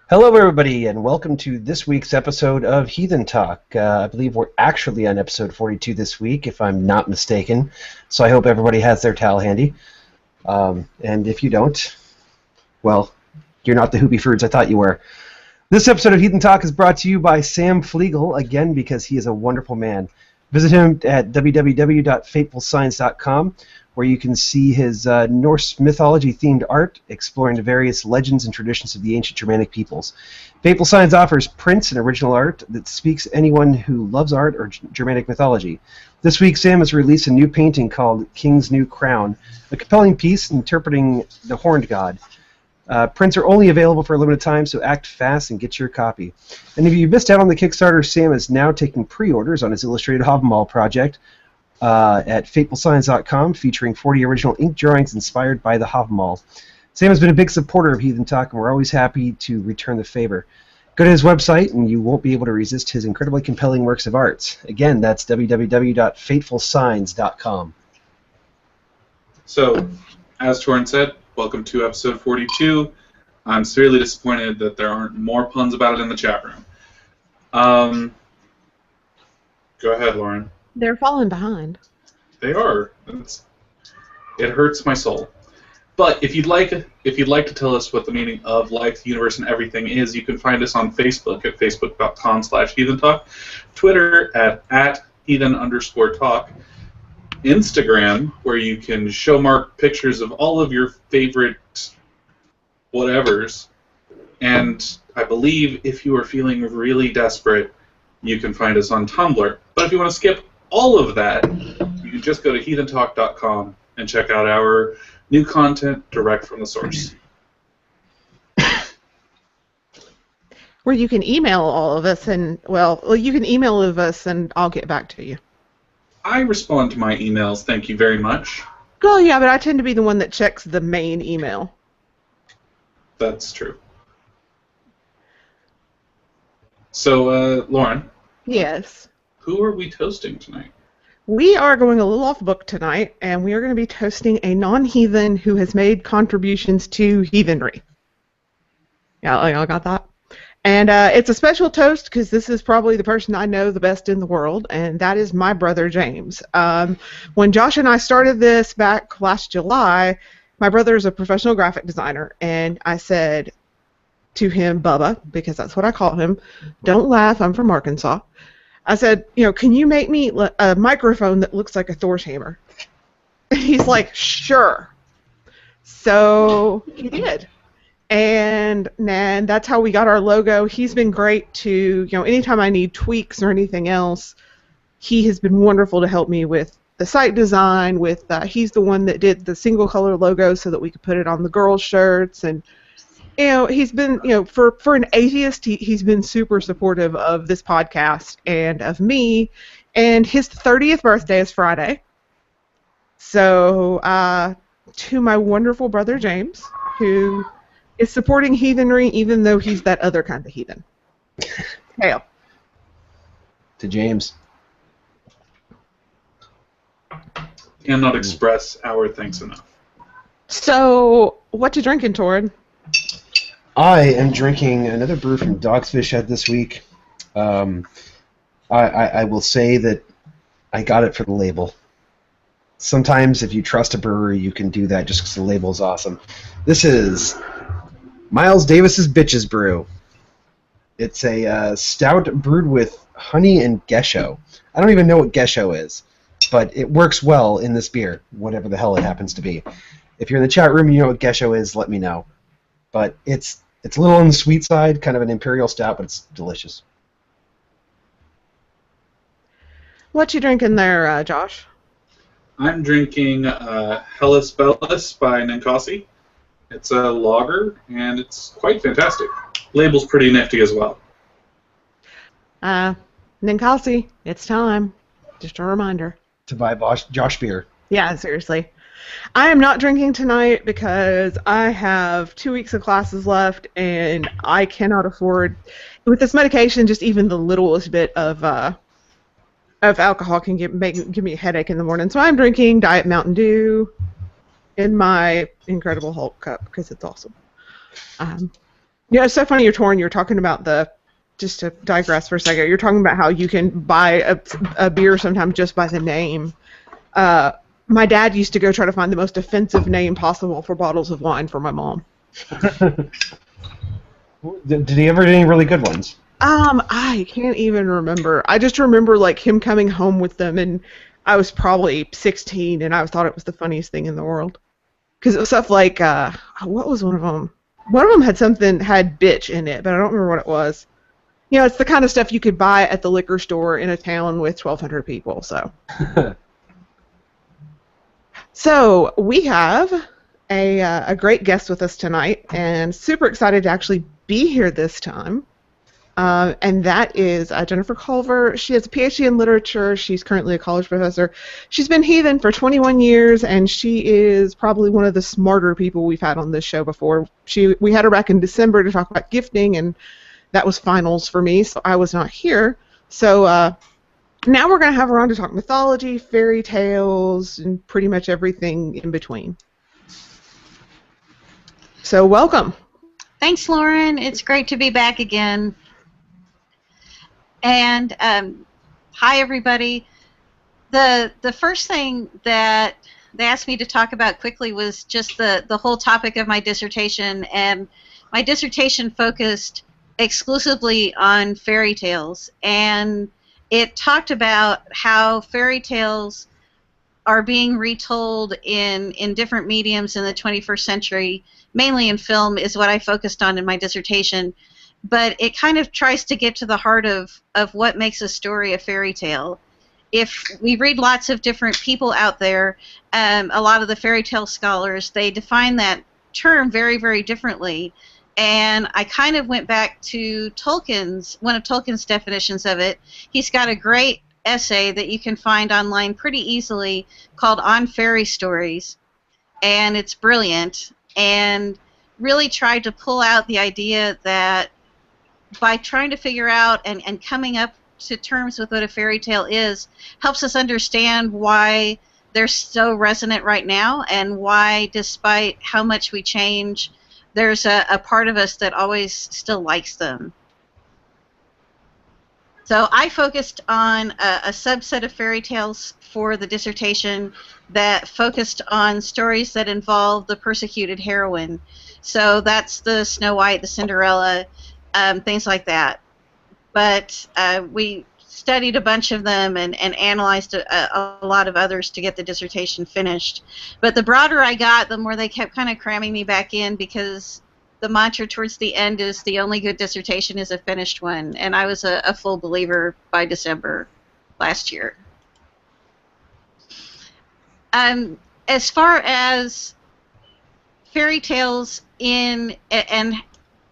Hello, everybody, and welcome to this week's episode of Heathen Talk. I believe we're actually on episode 42 this week, if I'm not mistaken. So I hope everybody has their towel handy. And if you don't, well, you're not the Hoopy Fruits I thought you were. This episode of Heathen Talk is brought to you by Sam Flegel, again, because he is a wonderful man. Visit him at www.fatefulsigns.com, where you can see his Norse mythology-themed art, exploring the various legends and traditions of the ancient Germanic peoples. Fateful Signs offers prints and original art that speaks to anyone who loves art or Germanic mythology. This week, Sam has released a new painting called King's New Crown, a compelling piece interpreting the Horned God. Prints are only available for a limited time, so act fast and get your copy. And if you missed out on the Kickstarter, Sam is now taking pre-orders on his illustrated Hobmall project at fatefulsigns.com, featuring 40 original ink drawings inspired by the Hobmall. Sam has been a big supporter of Heathen Talk, and we're always happy to return the favor. Go to his website, and you won't be able to resist his incredibly compelling works of art. Again, that's www.fatefulsigns.com. So, as Torrin said, welcome to episode 42. I'm severely disappointed that there aren't more puns about it in the chat room. Go ahead, Lauren. They're falling behind. They are. It hurts my soul. But if you'd like to tell us what the meaning of life, the universe, and everything is, you can find us on Facebook at facebook.com/heathentalk, Twitter at @heathen_talk, Instagram, where you can show Mark pictures of all of your favorite whatevers, and I believe if you are feeling really desperate, you can find us on Tumblr. But if you want to skip all of that, you can just go to heathentalk.com and check out our new content direct from the source. Where you can email all of us, and, well, you can email us and I'll get back to you. I respond to my emails, thank you very much. Well, yeah, but I tend to be the one that checks the main email. That's true. So, Lauren. Yes. Who are we toasting tonight? We are going a little off book tonight, and we are going to be toasting a non-heathen who has made contributions to heathenry. Yeah, y'all got that? And it's a special toast because this is probably the person I know the best in the world, and that is my brother James. When Josh and I started this back last July, my brother is a professional graphic designer, and I said to him, Bubba, because that's what I call him, don't laugh, I'm from Arkansas. I said, can you make me a microphone that looks like a Thor's hammer? And he's like, sure. So he did. And that's how we got our logo. He's been great to, anytime I need tweaks or anything else, he has been wonderful to help me with the site design. He's the one that did the single color logo so that we could put it on the girls' shirts. And, he's been, for an atheist, he's been super supportive of this podcast and of me. And his 30th birthday is Friday. So, to my wonderful brother James, who is supporting heathenry even though he's that other kind of heathen. Hail. To James. Cannot express our thanks enough. So, what you drinking, Torrin? I am drinking another brew from Dog's Fish Head this week. I will say that I got it for the label. Sometimes if you trust a brewery, you can do that just because the label is awesome. This is Miles Davis's Bitches Brew. It's a stout brewed with honey and gesho. I don't even know what gesho is, but it works well in this beer, whatever the hell it happens to be. If you're in the chat room and you know what gesho is, let me know. But it's a little on the sweet side, kind of an imperial stout, but it's delicious. What you drinking there, Josh? I'm drinking Hellas Bellis by Ninkasi. It's a lager, and it's quite fantastic. Label's pretty nifty as well. Ninkasi, it's time. Just a reminder. To buy Josh beer. Yeah, seriously. I am not drinking tonight because I have 2 weeks of classes left, and I cannot afford, with this medication, just even the littlest bit of alcohol can give me a headache in the morning. So I'm drinking Diet Mountain Dew in my Incredible Hulk cup because it's awesome. Yeah, it's so funny you're talking about just to digress for a second, you're talking about how you can buy a beer sometimes just by the name. My dad used to go try to find the most offensive name possible for bottles of wine for my mom. Did he ever do any really good ones? I can't even remember. I just remember like him coming home with them, and I was probably 16, and I thought it was the funniest thing in the world. Because it was stuff like, what was one of them? One of them had bitch in it, but I don't remember what it was. You know, it's the kind of stuff you could buy at the liquor store in a town with 1,200 people. So we have a great guest with us tonight, and super excited to actually be here this time. And that is Jennifer Culver. She has a PhD in literature. She's currently a college professor. She's been Heathen for 21 years, and she is probably one of the smarter people we've had on this show before. We had her back in December to talk about gifting, and that was finals for me, so I was not here. So now we're going to have her on to talk mythology, fairy tales, and pretty much everything in between. So welcome. Thanks, Lauren. It's great to be back again. And hi, everybody. The first thing that they asked me to talk about quickly was just the whole topic of my dissertation. And my dissertation focused exclusively on fairy tales. And it talked about how fairy tales are being retold in different mediums in the 21st century, mainly in film is what I focused on in my dissertation. But it kind of tries to get to the heart of what makes a story a fairy tale. If we read lots of different people out there, a lot of the fairy tale scholars, they define that term very, very differently. And I kind of went back to one of Tolkien's definitions of it. He's got a great essay that you can find online pretty easily called On Fairy Stories. And it's brilliant. And really tried to pull out the idea that by trying to figure out and coming up to terms with what a fairy tale is, helps us understand why they're so resonant right now and why, despite how much we change, there's a part of us that always still likes them. So I focused on a subset of fairy tales for the dissertation that focused on stories that involve the persecuted heroine. So that's the Snow White, the Cinderella, things like that. But we studied a bunch of them and analyzed a lot of others to get the dissertation finished. But the broader I got, the more they kept kind of cramming me back in, because the mantra towards the end is the only good dissertation is a finished one. And I was a full believer by December last year. As far as fairy tales and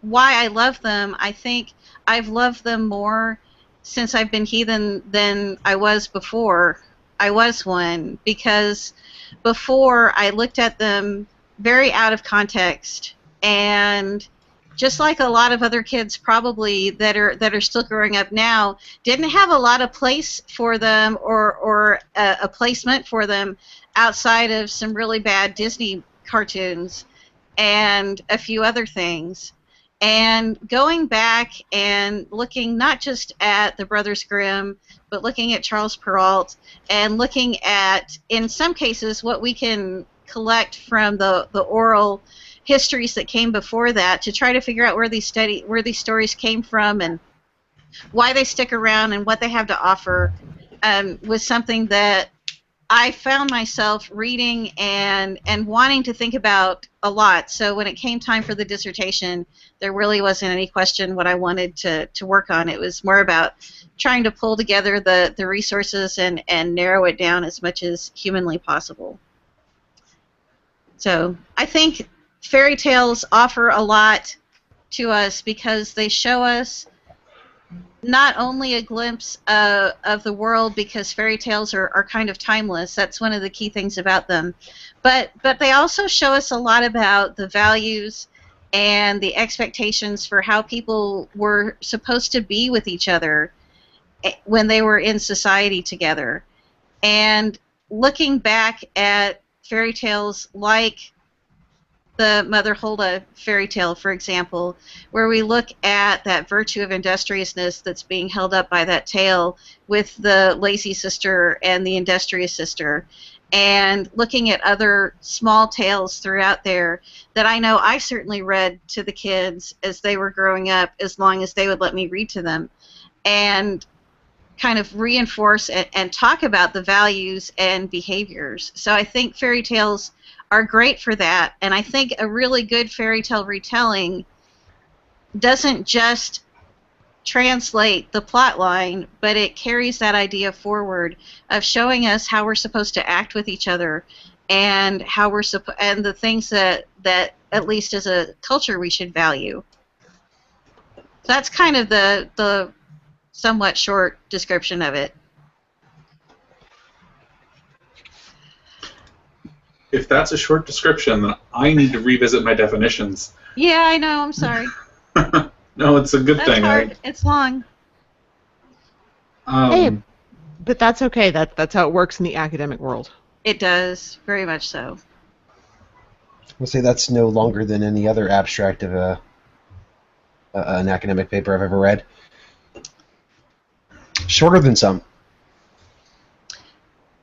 why I love them, I think I've loved them more since I've been Heathen than I was before I was one, because before I looked at them very out of context, and just like a lot of other kids probably that are still growing up now, didn't have a lot of place for them or a placement for them outside of some really bad Disney cartoons and a few other things. And going back and looking not just at the Brothers Grimm, but looking at Charles Perrault and looking at, in some cases, what we can collect from the oral histories that came before that to try to figure out where these stories came from and why they stick around and what they have to offer, was something that I found myself reading and wanting to think about a lot. So when it came time for the dissertation, there really wasn't any question what I wanted to work on. It was more about trying to pull together the resources and narrow it down as much as humanly possible. So I think fairy tales offer a lot to us because they show us not only a glimpse of the world, because fairy tales are kind of timeless. That's one of the key things about them. But they also show us a lot about the values and the expectations for how people were supposed to be with each other when they were in society together. And looking back at fairy tales like the Mother Hulda fairy tale, for example, where we look at that virtue of industriousness that's being held up by that tale with the lazy sister and the industrious sister, and looking at other small tales throughout there that I know I certainly read to the kids as they were growing up, as long as they would let me read to them, and kind of reinforce and talk about the values and behaviors. So I think fairy tales are great for that, and I think a really good fairy tale retelling doesn't just translate the plot line, but it carries that idea forward of showing us how we're supposed to act with each other, and how we're and the things that at least as a culture we should value. So that's kind of the somewhat short description of it. If that's a short description, then I need to revisit my definitions. Yeah, I know. I'm sorry. No, it's a good That's thing. hard. It's long. Hey, but that's okay. That's how it works in the academic world. It does, very much so. I'll say that's no longer than any other abstract of an academic paper I've ever read. Shorter than some.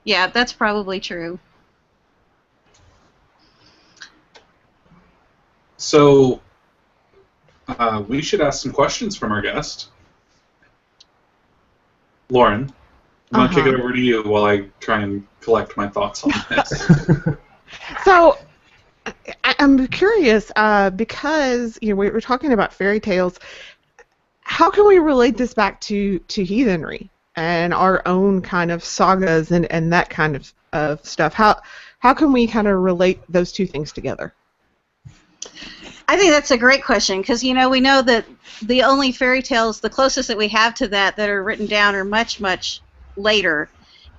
Yeah, that's probably true. So, we should ask some questions from our guest. Lauren, I'm going to kick it over to you while I try and collect my thoughts on this. So, I'm curious, because we're talking about fairy tales. How can we relate this back to heathenry and our own kind of sagas and that kind of stuff? How can we kind of relate those two things together? I think that's a great question, because we know that the only fairy tales, the closest that we have to that are written down, are much, much later,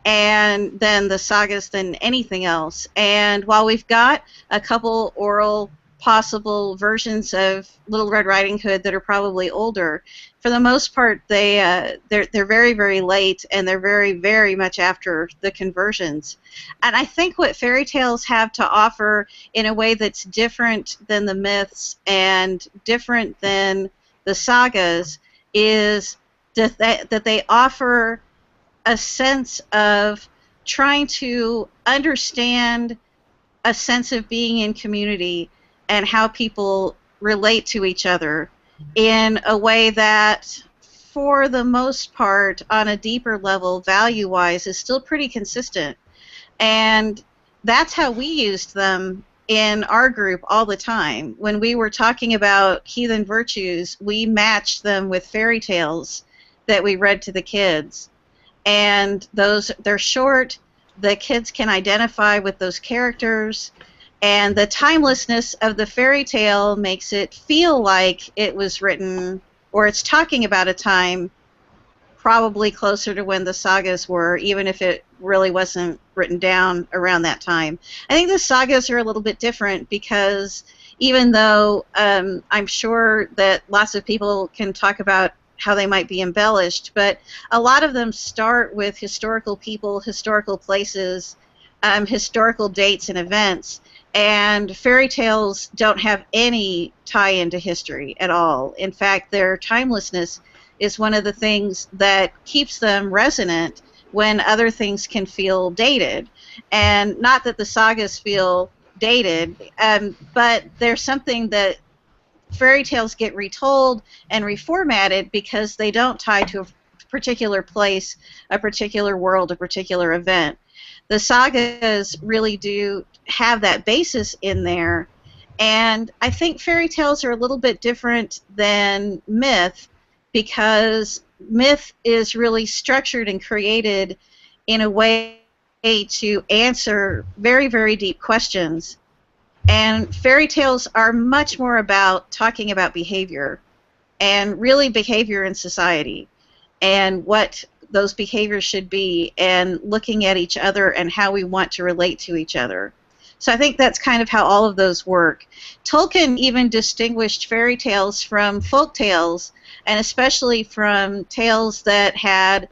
and then the sagas than anything else. And while we've got a couple oral possible versions of Little Red Riding Hood that are probably older, for the most part they're very, very late, and they're very, very much after the conversions. And I think what fairy tales have to offer in a way that's different than the myths and different than the sagas is that they offer a sense of trying to understand a sense of being in community and how people relate to each other in a way that, for the most part, on a deeper level, value-wise, is still pretty consistent. And that's how we used them in our group all the time. When we were talking about heathen virtues, we matched them with fairy tales that we read to the kids. And they're short, the kids can identify with those characters, and the timelessness of the fairy tale makes it feel like it was written, or it's talking about a time probably closer to when the sagas were, even if it really wasn't written down around that time. I think the sagas are a little bit different, because even though I'm sure that lots of people can talk about how they might be embellished, but a lot of them start with historical people, historical places, historical dates and events. And fairy tales don't have any tie-in to history at all. In fact, their timelessness is one of the things that keeps them resonant when other things can feel dated. And not that the sagas feel dated, but there's something that fairy tales get retold and reformatted because they don't tie to a particular place, a particular world, a particular event. The sagas really do have that basis in there, and I think fairy tales are a little bit different than myth, because myth is really structured and created in a way to answer very, very deep questions, and fairy tales are much more about talking about behavior, and really behavior in society, and what those behaviors should be, and looking at each other and how we want to relate to each other. So I think that's kind of how all of those work. Tolkien even distinguished fairy tales from folk tales, and especially from tales that had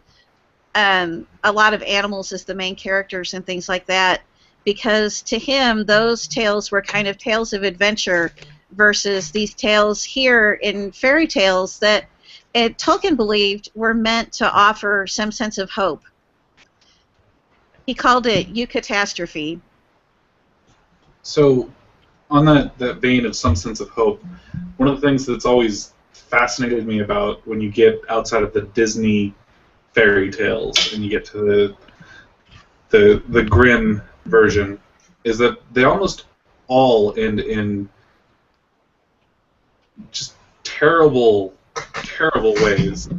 a lot of animals as the main characters and things like that, because to him those tales were kind of tales of adventure versus these tales here in fairy tales that Tolkien believed were meant to offer some sense of hope. He called it eucatastrophe. So, on that vein of some sense of hope, one of the things that's always fascinated me about when you get outside of the Disney fairy tales and you get to the Grimm version is that they almost all end in just terrible ways.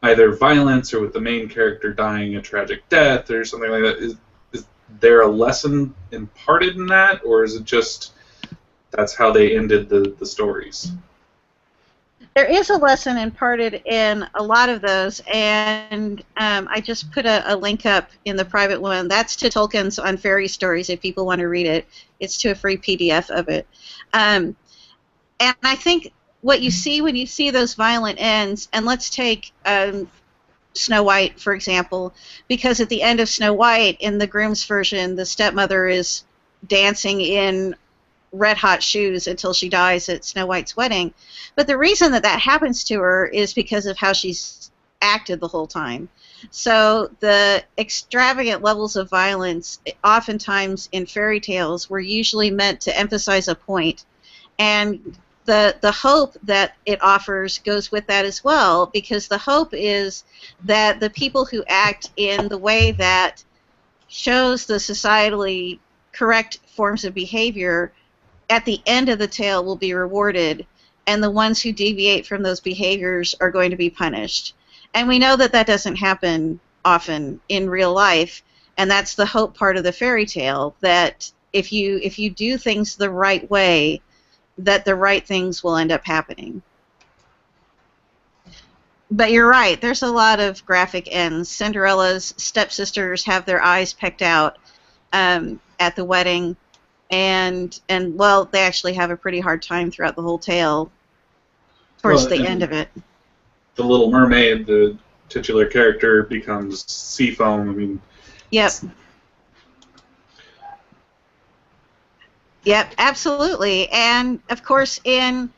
Either violence or with the main character dying a tragic death or something like that. Is there a lesson imparted in that, or is it just that's how they ended the stories? There is a lesson imparted in a lot of those, and I just put a link up in the private one. That's to Tolkien's on Fairy Stories if people want to read it. It's to a free PDF of it. And I think what you see when you see those violent ends, and let's take Snow White, for example, because at the end of Snow White, in the Grimm's version, the stepmother is dancing in red-hot shoes until she dies at Snow White's wedding. But the reason that happens to her is because of how she's acted the whole time. So the extravagant levels of violence, oftentimes in fairy tales, were usually meant to emphasize a point. And the hope that it offers goes with that as well, because the hope is that the people who act in the way that shows the societally correct forms of behavior at the end of the tale will be rewarded, and the ones who deviate from those behaviors are going to be punished. And we know that doesn't happen often in real life, and that's the hope part of the fairy tale, that if you do things the right way, that the right things will end up happening. But you're right, there's a lot of graphic ends. Cinderella's stepsisters have their eyes pecked out at the wedding, and well, they actually have a pretty hard time throughout the whole tale towards the end of it. The Little Mermaid, the titular character, becomes sea foam. I mean, Yep, absolutely. And, of course, in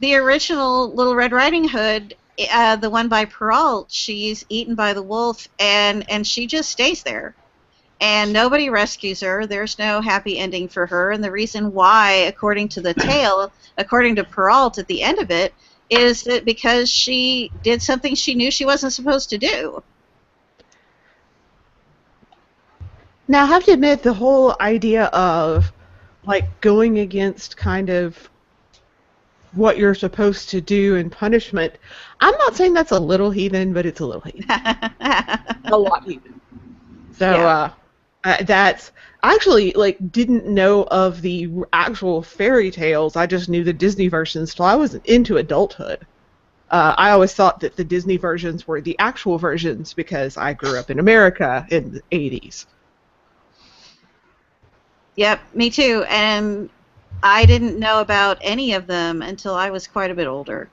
the original Little Red Riding Hood, the one by Perrault, she's eaten by the wolf, and she just stays there. And nobody rescues her. There's no happy ending for her. And the reason why, according to the tale, according to Perrault at the end of it, is that because she did something she knew she wasn't supposed to do. Now, I have to admit, the whole idea of like going against kind of what you're supposed to do and punishment, I'm not saying that's a little heathen, but it's a little heathen. A lot heathen. So that's, I actually didn't know of the actual fairy tales. I just knew the Disney versions till I was into adulthood. I always thought that the Disney versions were the actual versions because I grew up in America in the 80s. Yep, me too. And I didn't know about any of them until I was quite a bit older.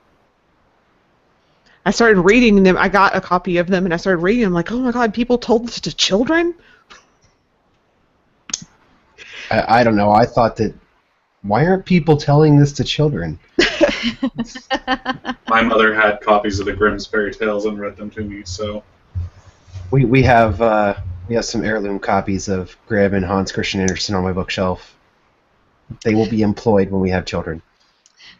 I started reading them. I got a copy of them, and I started reading them like, oh my god, people told this to children? I don't know. I thought that, why aren't people telling this to children? My mother had copies of the Grimm's fairy tales and read them to me, so... We have some heirloom copies of Grimm and Hans Christian Andersen on my bookshelf. They will be employed when we have children.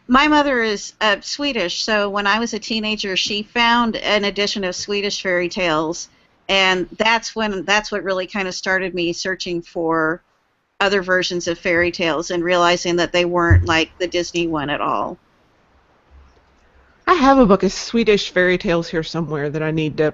My mother is Swedish, so when I was a teenager, she found an edition of Swedish fairy tales, and that's what really kind of started me searching for other versions of fairy tales and realizing that they weren't like the Disney one at all. I have a book of Swedish fairy tales here somewhere that I need to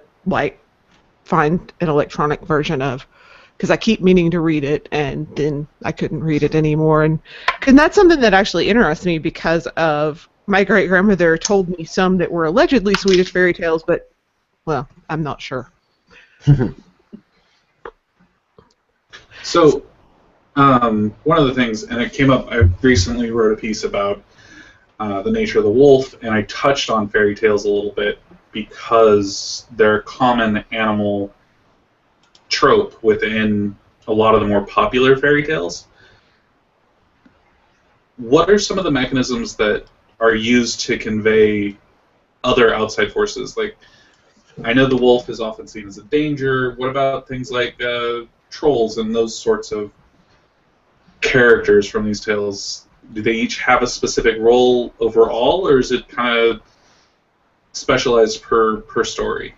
find an electronic version of, because I keep meaning to read it, and then I couldn't read it anymore. And that's something that actually interests me because of my great-grandmother told me some that were allegedly Swedish fairy tales, but, well, I'm not sure. So, one of the things, and it came up, I recently wrote a piece about the nature of the wolf, and I touched on fairy tales a little bit because they're a common animal trope within a lot of the more popular fairy tales. What are some of the mechanisms that are used to convey other outside forces? Like, I know the wolf is often seen as a danger. What about things like trolls and those sorts of characters from these tales? Do they each have a specific role overall, or is it kind of specialized per story?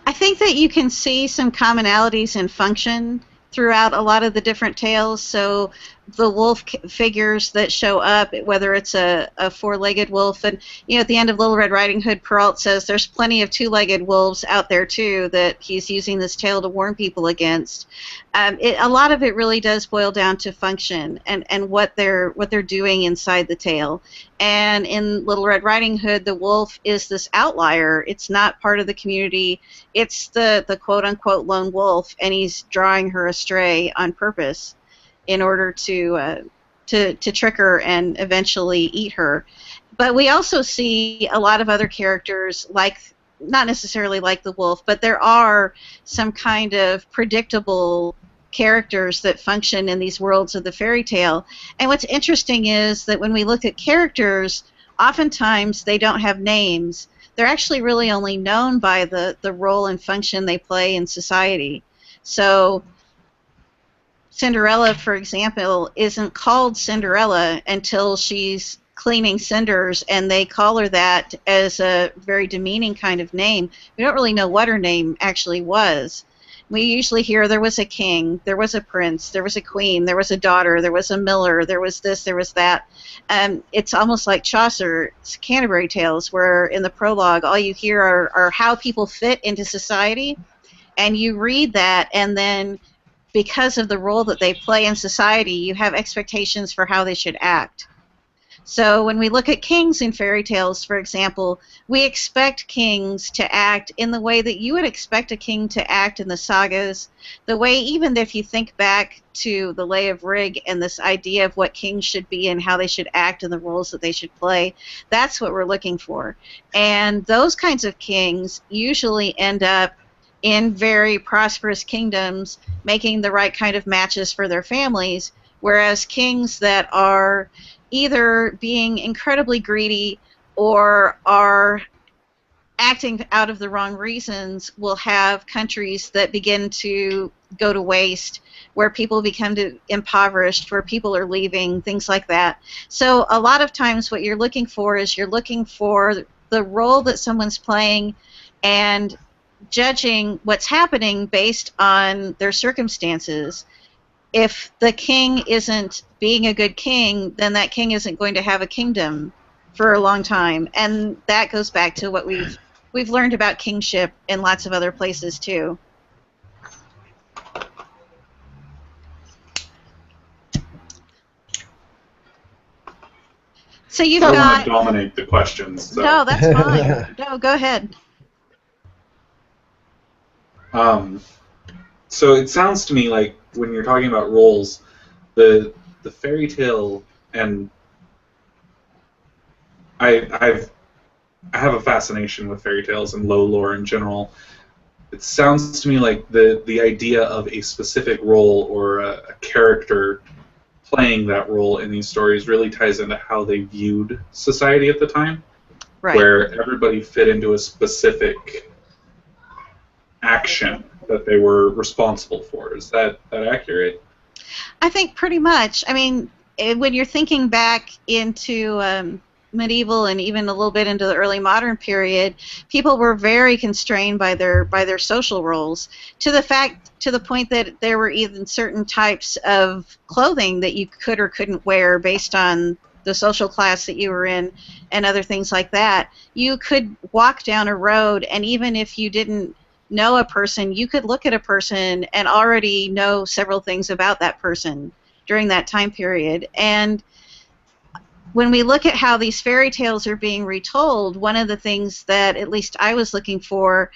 I think that you can see some commonalities in function throughout a lot of the different tales. So the wolf figures that show up, whether it's a four-legged wolf, and at the end of Little Red Riding Hood, Perrault says there's plenty of two-legged wolves out there too that he's using this tale to warn people against. A lot of it really does boil down to function and what they're doing inside the tale. And in Little Red Riding Hood, the wolf is this outlier. It's not part of the community. It's the quote-unquote lone wolf, and he's drawing her astray on purpose in order to trick her and eventually eat her. But we also see a lot of other characters, like, not necessarily like the wolf, but there are some kind of predictable characters that function in these worlds of the fairy tale. And what's interesting is that when we look at characters, oftentimes they don't have names. They're actually really only known by the role and function they play in society. So Cinderella, for example, isn't called Cinderella until she's cleaning cinders, and they call her that as a very demeaning kind of name. We don't really know what her name actually was. We usually hear there was a king, there was a prince, there was a queen, there was a daughter, there was a miller, there was this, there was that. It's almost like Chaucer's Canterbury Tales, where in the prologue all you hear are how people fit into society, and you read that, and then because of the role that they play in society, you have expectations for how they should act. So when we look at kings in fairy tales, for example, we expect kings to act in the way that you would expect a king to act in the sagas, the way even if you think back to the Lay of Rig and this idea of what kings should be and how they should act and the roles that they should play, that's what we're looking for. And those kinds of kings usually end up in very prosperous kingdoms, making the right kind of matches for their families, whereas kings that are either being incredibly greedy or are acting out of the wrong reasons will have countries that begin to go to waste, where people become impoverished, where people are leaving, things like that. So a lot of times what you're looking for is you're looking for the role that someone's playing and judging what's happening based on their circumstances. If the king isn't being a good king, then that king isn't going to have a kingdom for a long time. And that goes back to what we've learned about kingship in lots of other places too. So you've got... I want to dominate the questions. So. No, that's fine. No, go ahead. So it sounds to me like when you're talking about roles, the fairy tale, and I have a fascination with fairy tales and low lore in general. It sounds to me like the idea of a specific role or a character playing that role in these stories really ties into how they viewed society at the time, right, where everybody fit into a specific action that they were responsible for. Is that accurate? I think pretty much. I mean, when you're thinking back into medieval and even a little bit into the early modern period, people were very constrained by their social roles, to the point that there were even certain types of clothing that you could or couldn't wear based on the social class that you were in and other things like that. You could walk down a road, and even if you didn't know a person, you could look at a person and already know several things about that person during that time period. And when we look at how these fairy tales are being retold, one of the things that at least I was looking for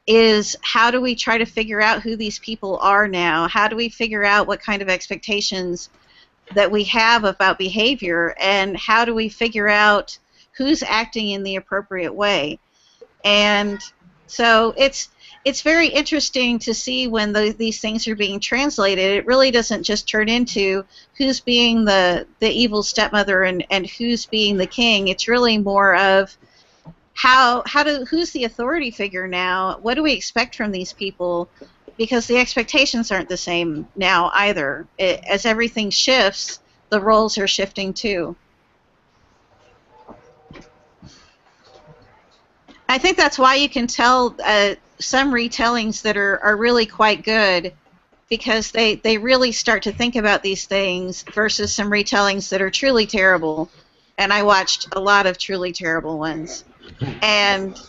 is, how do we try to figure out who these people are now? How do we figure out what kind of expectations that we have about behavior, and how do we figure out who's acting in the appropriate way? And so it's very interesting to see when these things are being translated. It really doesn't just turn into who's being the evil stepmother and who's being the king. It's really more of who's the authority figure now? What do we expect from these people? Because the expectations aren't the same now either. As everything shifts, the roles are shifting too. I think that's why you can tell some retellings that are really quite good, because they really start to think about these things, versus some retellings that are truly terrible. And I watched a lot of truly terrible ones. And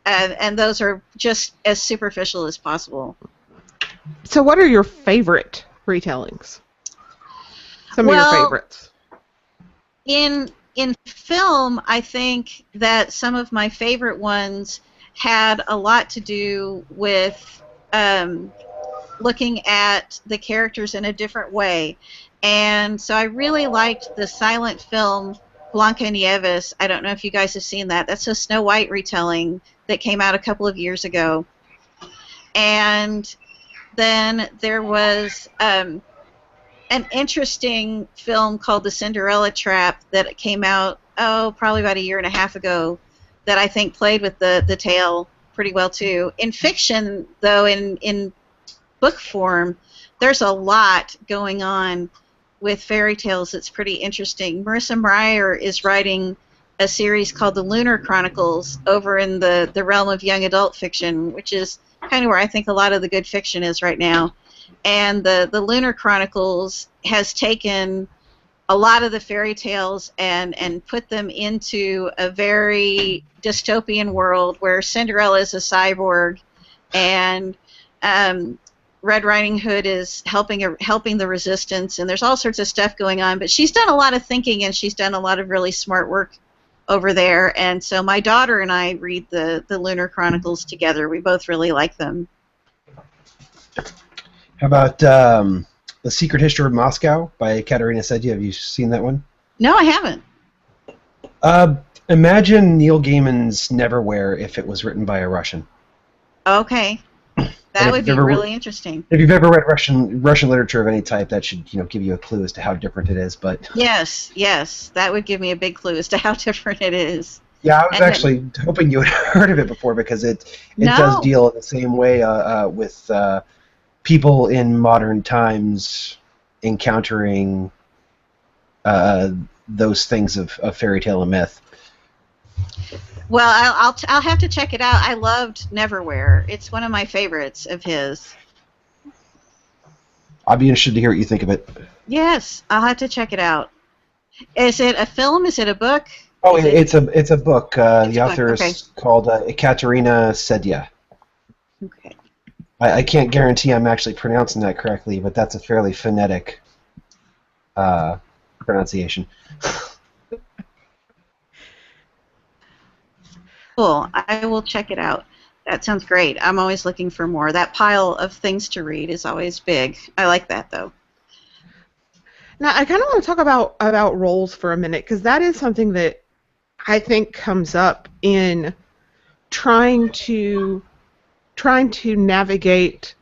those are just as superficial as possible. So what are your favorite retellings? Some of your favorites. In film, I think that some of my favorite ones had a lot to do with looking at the characters in a different way. And so I really liked the silent film Blancanieves. I don't know if you guys have seen that. That's a Snow White retelling that came out a couple of years ago. And then there was an interesting film called The Cinderella Trap that came out, probably about a year and a half ago, that I think played with the tale pretty well too. In fiction, though, in book form, there's a lot going on with fairy tales that's pretty interesting. Marissa Meyer is writing a series called The Lunar Chronicles over in the realm of young adult fiction, which is kind of where I think a lot of the good fiction is right now. And the Lunar Chronicles has taken a lot of the fairy tales and put them into a very dystopian world where Cinderella is a cyborg, and Red Riding Hood is helping the resistance, and there's all sorts of stuff going on. But she's done a lot of thinking, and she's done a lot of really smart work over there. And so my daughter and I read the Lunar Chronicles together. We both really like them. How about The Secret History of Moscow by Katerina Sedya? Have you seen that one? No, I haven't. Imagine Neil Gaiman's Neverwhere if it was written by a Russian. Okay. That would be really interesting. If you've ever read Russian literature of any type, that should give you a clue as to how different it is. But yes, that would give me a big clue as to how different it is. Yeah, I was actually hoping you had heard of it before, because it does deal in the same way with people in modern times encountering those things of fairy tale and myth. Well, I'll have to check it out. I loved Neverwhere. It's one of my favorites of his. I'd be interested to hear what you think of it. Yes, I'll have to check it out. Is it a film? Is it a book? Oh, it's a book. The author is called Katerina Sedya. Okay. I can't guarantee I'm actually pronouncing that correctly, but that's a fairly phonetic pronunciation. Cool. I will check it out. That sounds great. I'm always looking for more. That pile of things to read is always big. I like that, though. Now, I kind of want to talk about roles for a minute, because that is something that I think comes up in trying to navigate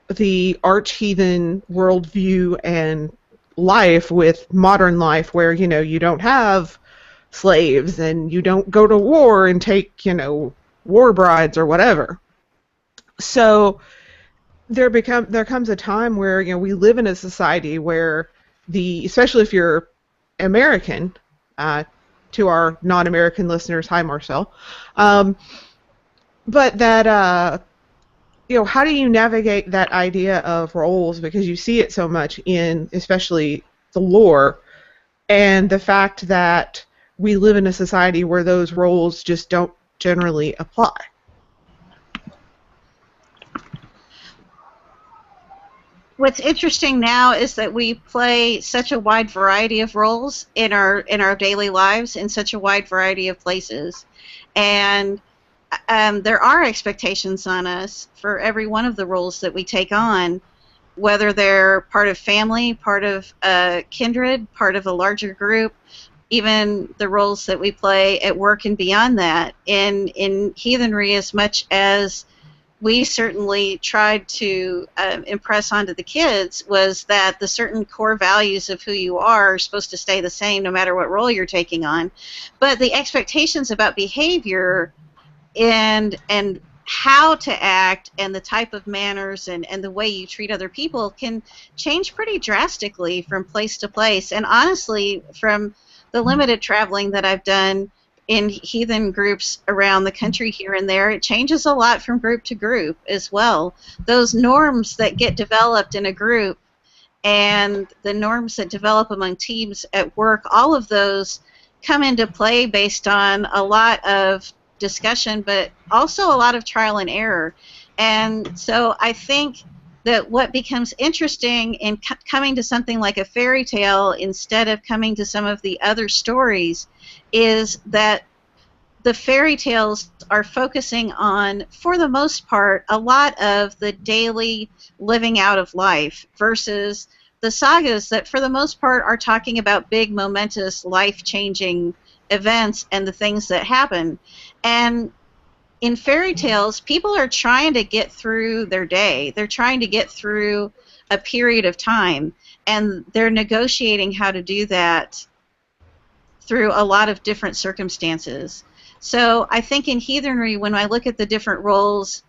the arch-heathen worldview and life with modern life, where you don't have slaves and you don't go to war and take war brides or whatever. So there comes a time where we live in a society where especially if you're American, to our non-American listeners, hi Marcel, but that how do you navigate that idea of roles, because you see it so much in especially the lore, and the fact that we live in a society where those roles just don't generally apply. What's interesting now is that we play such a wide variety of roles in our daily lives in such a wide variety of places, and there are expectations on us for every one of the roles that we take on, whether they're part of family, part of kindred, part of a larger group, even the roles that we play at work and beyond that. In heathenry, as much as we certainly tried to impress onto the kids was that the certain core values of who you are supposed to stay the same no matter what role you're taking on, but the expectations about behavior and how to act and the type of manners and the way you treat other people can change pretty drastically from place to place. And honestly, from the limited traveling that I've done in heathen groups around the country here and there, it changes a lot from group to group as well. Those norms that get developed in a group and the norms that develop among teams at work, all of those come into play based on a lot of discussion, but also a lot of trial and error. And so I think that what becomes interesting in coming to something like a fairy tale instead of coming to some of the other stories is that the fairy tales are focusing on, for the most part, a lot of the daily living out of life versus the sagas that, for the most part, are talking about big, momentous, life-changing events and the things that happen. And in fairy tales, people are trying to get through their day. They're trying to get through a period of time, and they're negotiating how to do that through a lot of different circumstances. So I think in heathenry, when I look at the different roles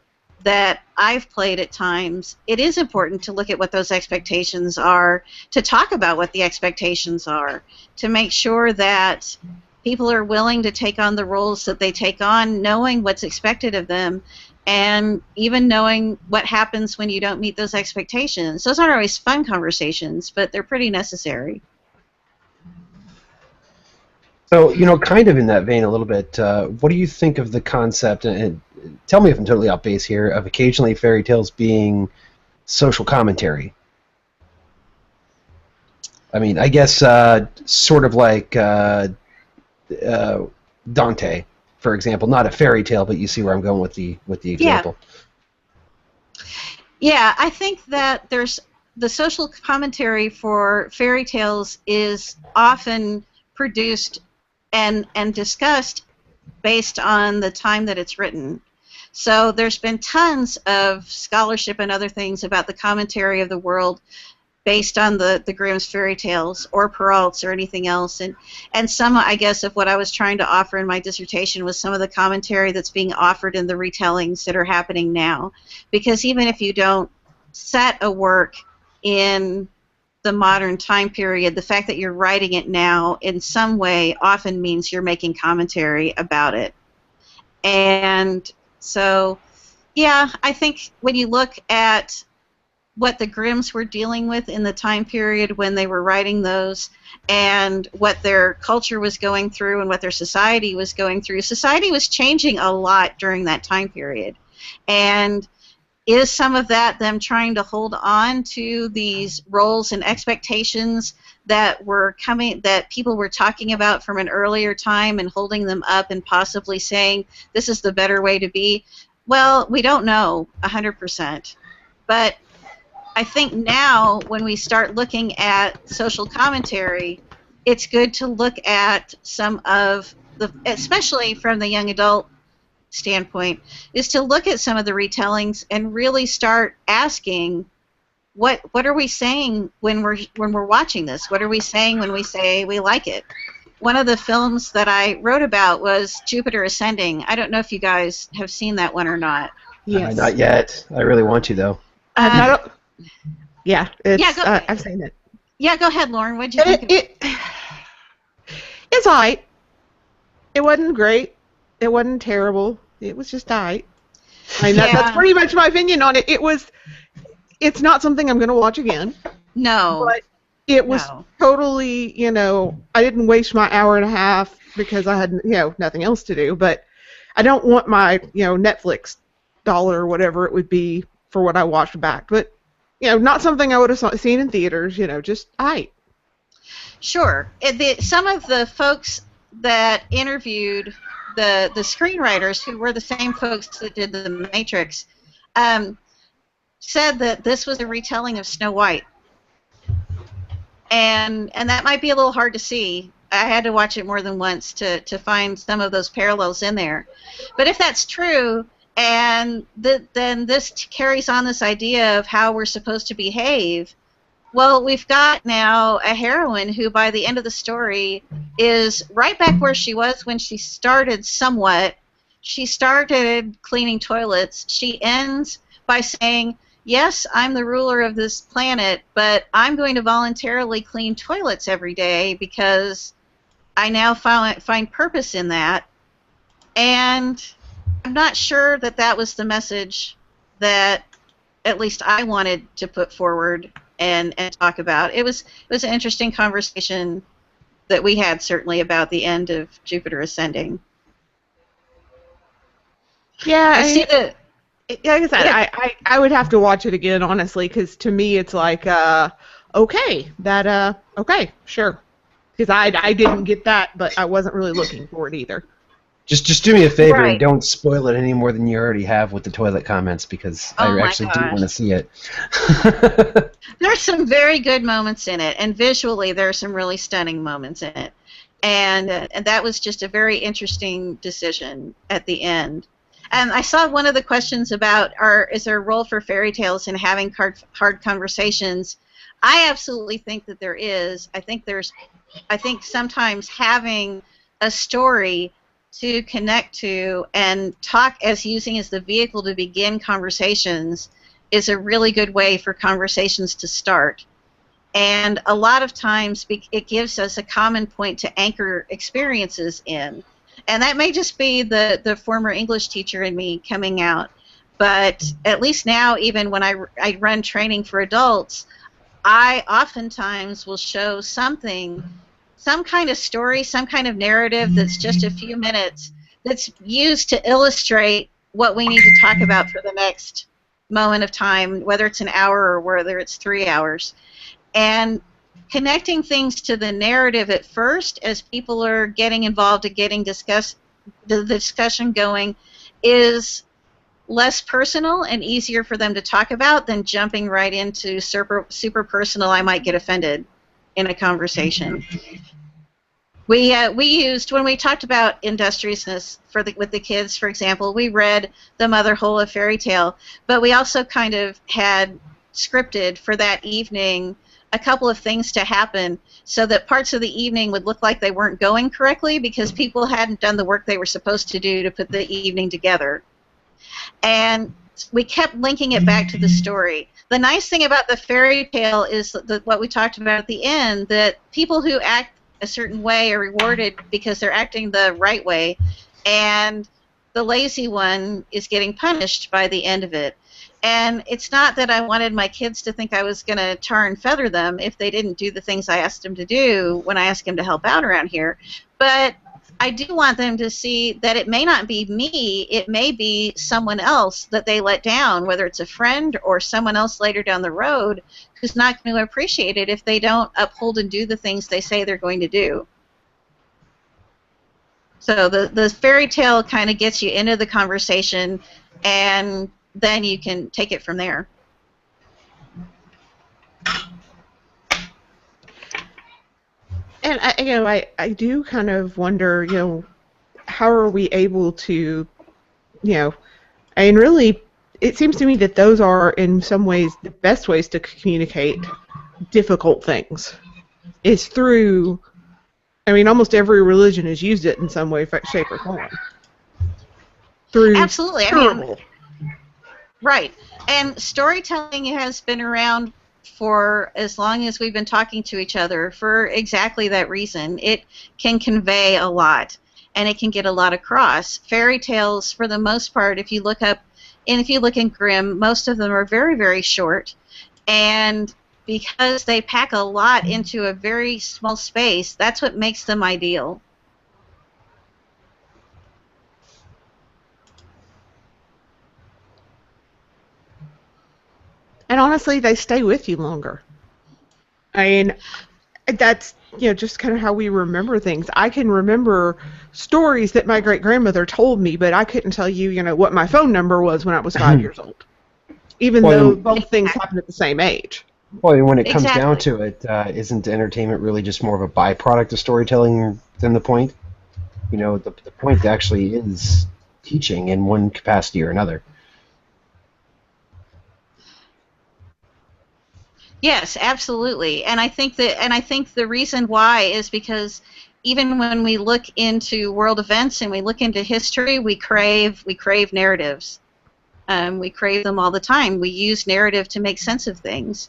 that I've played at times, it is important to look at what those expectations are, to talk about what the expectations are, to make sure that people are willing to take on the roles that they take on, knowing what's expected of them, and even knowing what happens when you don't meet those expectations. Those aren't always fun conversations, but they're pretty necessary. So, kind of in that vein a little bit, what do you think of the concept, and tell me if I'm totally off base here, of occasionally fairy tales being social commentary? I mean, I guess sort of like Dante, for example, not a fairy tale, but you see where I'm going with the example. Yeah, I think that there's the social commentary for fairy tales is often produced and discussed based on the time that it's written. So there's been tons of scholarship and other things about the commentary of the world based on the Grimm's fairy tales or Perrault's or anything else. And some, I guess, of what I was trying to offer in my dissertation was some of the commentary that's being offered in the retellings that are happening now. Because even if you don't set a work in the modern time period, the fact that you're writing it now in some way often means you're making commentary about it. And so, yeah, I think when you look at what the Grimms were dealing with in the time period when they were writing those and what their culture was going through and what their society was going through, society was changing a lot during that time period. And is some of that them trying to hold on to these roles and expectations that were coming, that people were talking about from an earlier time and holding them up and possibly saying this is the better way to be? Well, we don't know 100%. But I think now when we start looking at social commentary, it's good to look at some of the, especially from the young adult standpoint, is to look at some of the retellings and really start asking, what are we saying when we're watching this? What are we saying when we say we like it? One of the films that I wrote about was Jupiter Ascending. I don't know if you guys have seen that one or not. Yes. Not yet. I really want to, though. Yeah, I've seen it. Yeah, go ahead, Lauren. What did you think of it? It's all right. It wasn't great. It wasn't terrible. It was just all right. I mean, that's pretty much my opinion on it. It's not something I'm going to watch again. No. But it was totally, I didn't waste my hour and a half because I had, nothing else to do. But I don't want my, Netflix dollar or whatever it would be for what I watched back. But, not something I would have seen in theaters, just all right. Sure. Some of the folks that interviewed the screenwriters, who were the same folks that did The Matrix, said that this was a retelling of Snow White. And that might be a little hard to see. I had to watch it more than once to find some of those parallels in there. But if that's true, And then this carries on this idea of how we're supposed to behave. Well, we've got now a heroine who, by the end of the story, is right back where she was when she started somewhat. She started cleaning toilets. She ends by saying, yes, I'm the ruler of this planet, but I'm going to voluntarily clean toilets every day because I now find purpose in that. And I'm not sure that that was the message that at least I wanted to put forward and talk about. It was an interesting conversation that we had, certainly, about the end of Jupiter Ascending. Yeah, I see that. like I said, Yeah. I would have to watch it again, honestly, because to me it's like, okay, okay, sure. Because I didn't get that, but I wasn't really looking for it either. Just do me a favor and Right. don't spoil it any more than you already have with the toilet comments, because Oh I my actually do gosh. want to see it. There's some very good moments in it, and visually there are some really stunning moments in it. And that was just a very interesting decision at the end. And I saw one of the questions about, is there a role for fairy tales in having hard conversations? I absolutely think that there is. I think sometimes having a story to connect to and talk as using as the vehicle to begin conversations is a really good way for conversations to start. And a lot of times it gives us a common point to anchor experiences in. And that may just be the former English teacher in me coming out. But at least now, even when I run training for adults, I oftentimes will show something, some kind of story, some kind of narrative that's just a few minutes that's used to illustrate what we need to talk about for the next moment of time, whether it's an hour or whether it's 3 hours. And connecting things to the narrative at first as people are getting involved and getting the discussion going is less personal and easier for them to talk about than jumping right into super personal, I might get offended in a conversation. We used, when we talked about industriousness with the kids, for example, we read The Mother Whole of Fairy Tale, but we also kind of had scripted for that evening a couple of things to happen so that parts of the evening would look like they weren't going correctly because people hadn't done the work they were supposed to do to put the evening together. And we kept linking it back to the story. The nice thing about the fairy tale is what we talked about at the end, that people who act a certain way are rewarded because they're acting the right way, and the lazy one is getting punished by the end of it. And it's not that I wanted my kids to think I was going to tar and feather them if they didn't do the things I asked them to do when I asked them to help out around here, but I do want them to see that it may not be me, it may be someone else that they let down, whether it's a friend or someone else later down the road who's not going to appreciate it if they don't uphold and do the things they say they're going to do. So the fairy tale kind of gets you into the conversation, and then you can take it from there. And I do kind of wonder, how are we able to, and really, it seems to me that those are in some ways the best ways to communicate difficult things is through. I mean, almost every religion has used it in some way, shape, or form. Through Absolutely. parable. Right. And storytelling has been around for as long as we've been talking to each other for exactly that reason. It can convey a lot, and it can get a lot across. Fairy tales, for the most part, if you look in Grimm, most of them are very, very short, and because they pack a lot into a very small space, that's what makes them ideal. And honestly, they stay with you longer. I mean, that's just kind of how we remember things. I can remember stories that my great-grandmother told me, but I couldn't tell you, what my phone number was when I was 5 years old, even though both things happened at the same age. Well, when it comes Exactly. down to it, isn't entertainment really just more of a byproduct of storytelling than the point? The point actually is teaching in one capacity or another. Yes, absolutely. And I think the reason why is because even when we look into world events and we look into history, we crave narratives. We crave them all the time. We use narrative to make sense of things.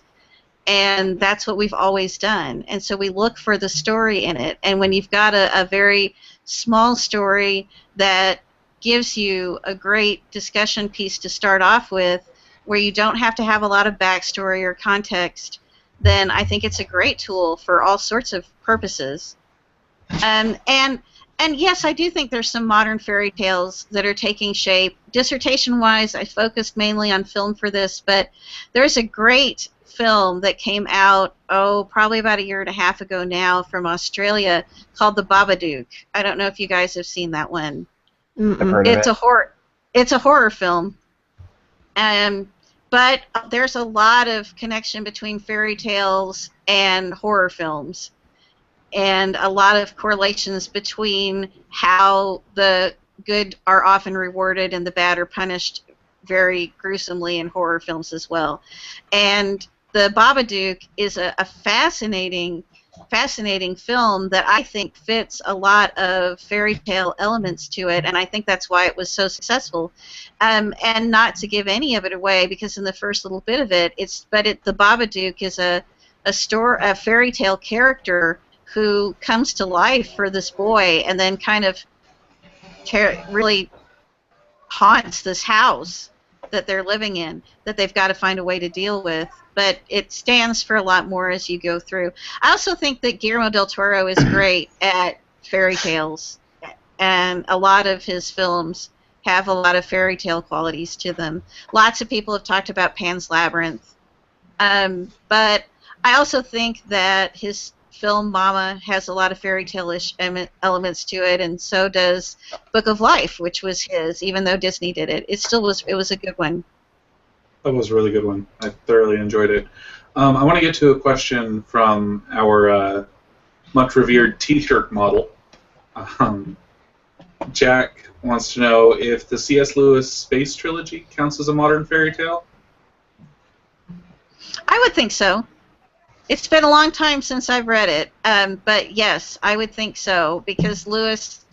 And that's what we've always done. And so we look for the story in it. And when you've got a very small story that gives you a great discussion piece to start off with, where you don't have to have a lot of backstory or context, then I think it's a great tool for all sorts of purposes. And yes, I do think there's some modern fairy tales that are taking shape. Dissertation-wise, I focused mainly on film for this, but there's a great film that came out, probably about a year and a half ago now, from Australia, called The Babadook. I don't know if you guys have seen that one. I've heard of it. It's a horror film. But there's a lot of connection between fairy tales and horror films, and a lot of correlations between how the good are often rewarded and the bad are punished very gruesomely in horror films as well. And The Babadook is a fascinating film that I think fits a lot of fairy tale elements to it, and I think that's why it was so successful. And not to give any of it away, because in the first little bit of it, the Babadook is a fairy tale character who comes to life for this boy, and then kind of really haunts this house that they're living in, that they've got to find a way to deal with. But it stands for a lot more as you go through. I also think that Guillermo del Toro is great at fairy tales, and a lot of his films have a lot of fairy tale qualities to them. Lots of people have talked about Pan's Labyrinth, but I also think that his film Mama has a lot of fairy tale-ish elements to it, and so does Book of Life, which was his, even though Disney did it. It was a good one. That was a really good one. I thoroughly enjoyed it. I want to get to a question from our much revered T-shirt model. Jack wants to know if the C.S. Lewis Space Trilogy counts as a modern fairy tale. I would think so. It's been a long time since I've read it, but yes, I would think so, because Lewis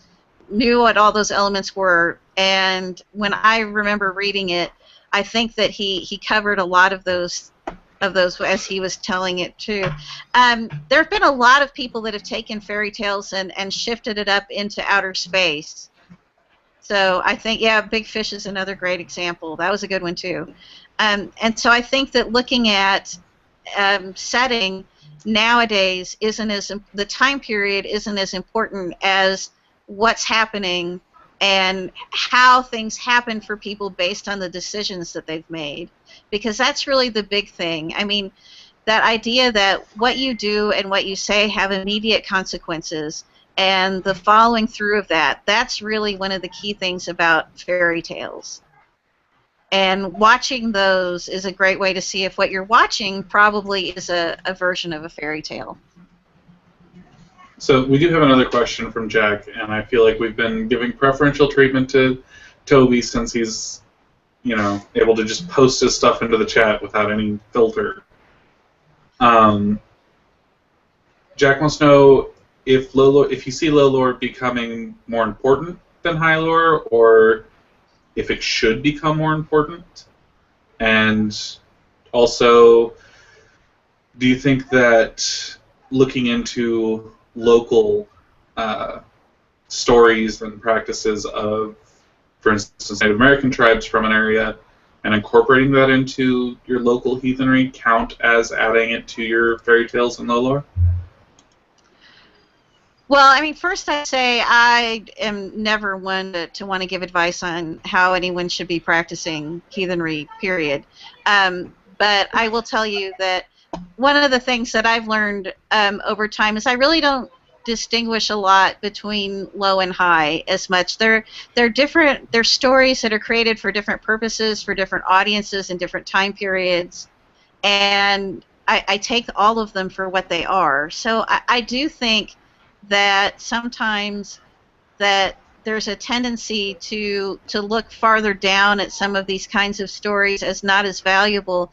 knew what all those elements were, and when I remember reading it, I think that he covered a lot of those as he was telling it too. There have been a lot of people that have taken fairy tales and shifted it up into outer space. So I think, Big Fish is another great example. That was a good one too. And so I think that looking at setting nowadays the time period isn't as important as what's happening and how things happen for people based on the decisions that they've made, because that's really the big thing. I mean, that idea that what you do and what you say have immediate consequences, and the following through of that's really one of the key things about fairy tales. And watching those is a great way to see if what you're watching probably is a version of a fairy tale. So we do have another question from Jack, and I feel like we've been giving preferential treatment to Toby since he's, able to just post his stuff into the chat without any filter. Jack wants to know if you see low lore becoming more important than high lore, or if it should become more important. And also, do you think that looking into local stories and practices of, for instance, Native American tribes from an area and incorporating that into your local heathenry count as adding it to your fairy tales and low lore? Well, I mean, first I'd say I am never one to want to give advice on how anyone should be practicing heathenry, period. But I will tell you that one of the things that I've learned over time is I really don't distinguish a lot between low and high as much. They're different. They're stories that are created for different purposes, for different audiences in different time periods, and I take all of them for what they are. So I do think that sometimes that there's a tendency to look farther down at some of these kinds of stories as not as valuable.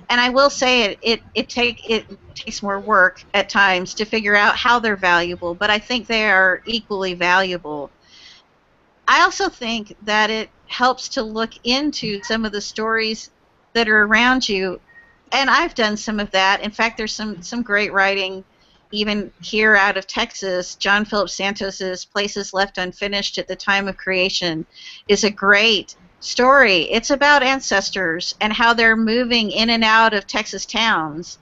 And I will say it takes more work at times to figure out how they're valuable, but I think they are equally valuable. I also think that it helps to look into some of the stories that are around you, and I've done some of that. In fact, there's some great writing even here out of Texas. John Philip Santos's Places Left Unfinished at the Time of Creation is a great story. It's about ancestors and how they're moving in and out of Texas towns.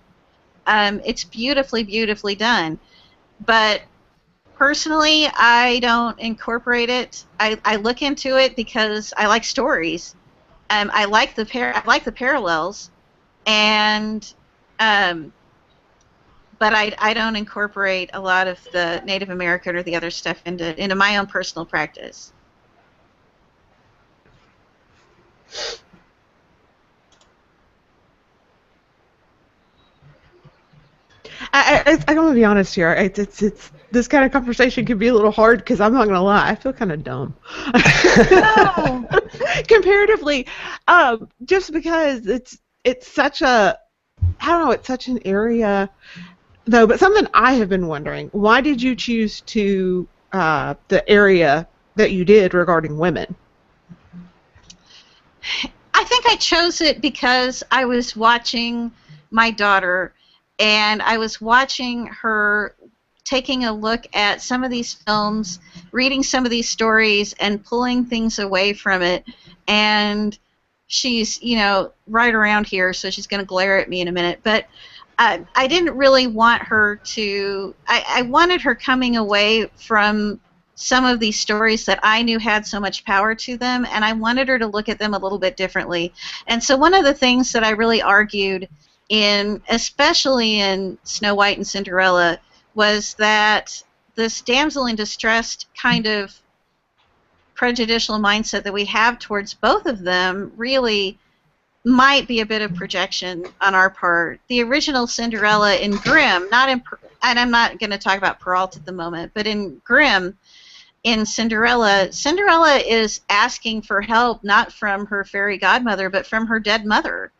It's beautifully, beautifully done. But personally, I don't incorporate it. I look into it because I like stories. I like the parallels, and but I don't incorporate a lot of the Native American or the other stuff into my own personal practice. I'm going to be honest here. It's this kind of conversation can be a little hard because I'm not going to lie. I feel kind of dumb. No. Comparatively, just because it's such a, I don't know, it's such an area, though. But something I have been wondering: why did you choose to the area that you did regarding women? I think I chose it because I was watching my daughter, and I was watching her taking a look at some of these films, reading some of these stories, and pulling things away from it. And she's, right around here, so she's going to glare at me in a minute. But I didn't really want her to... I wanted her coming away from some of these stories that I knew had so much power to them, and I wanted her to look at them a little bit differently. And so one of the things that I really argued especially in Snow White and Cinderella, was that this damsel in distress kind of prejudicial mindset that we have towards both of them really might be a bit of projection on our part. The original Cinderella in Grimm, and I'm not going to talk about Perrault at the moment, but in Grimm, in Cinderella is asking for help not from her fairy godmother, but from her dead mother.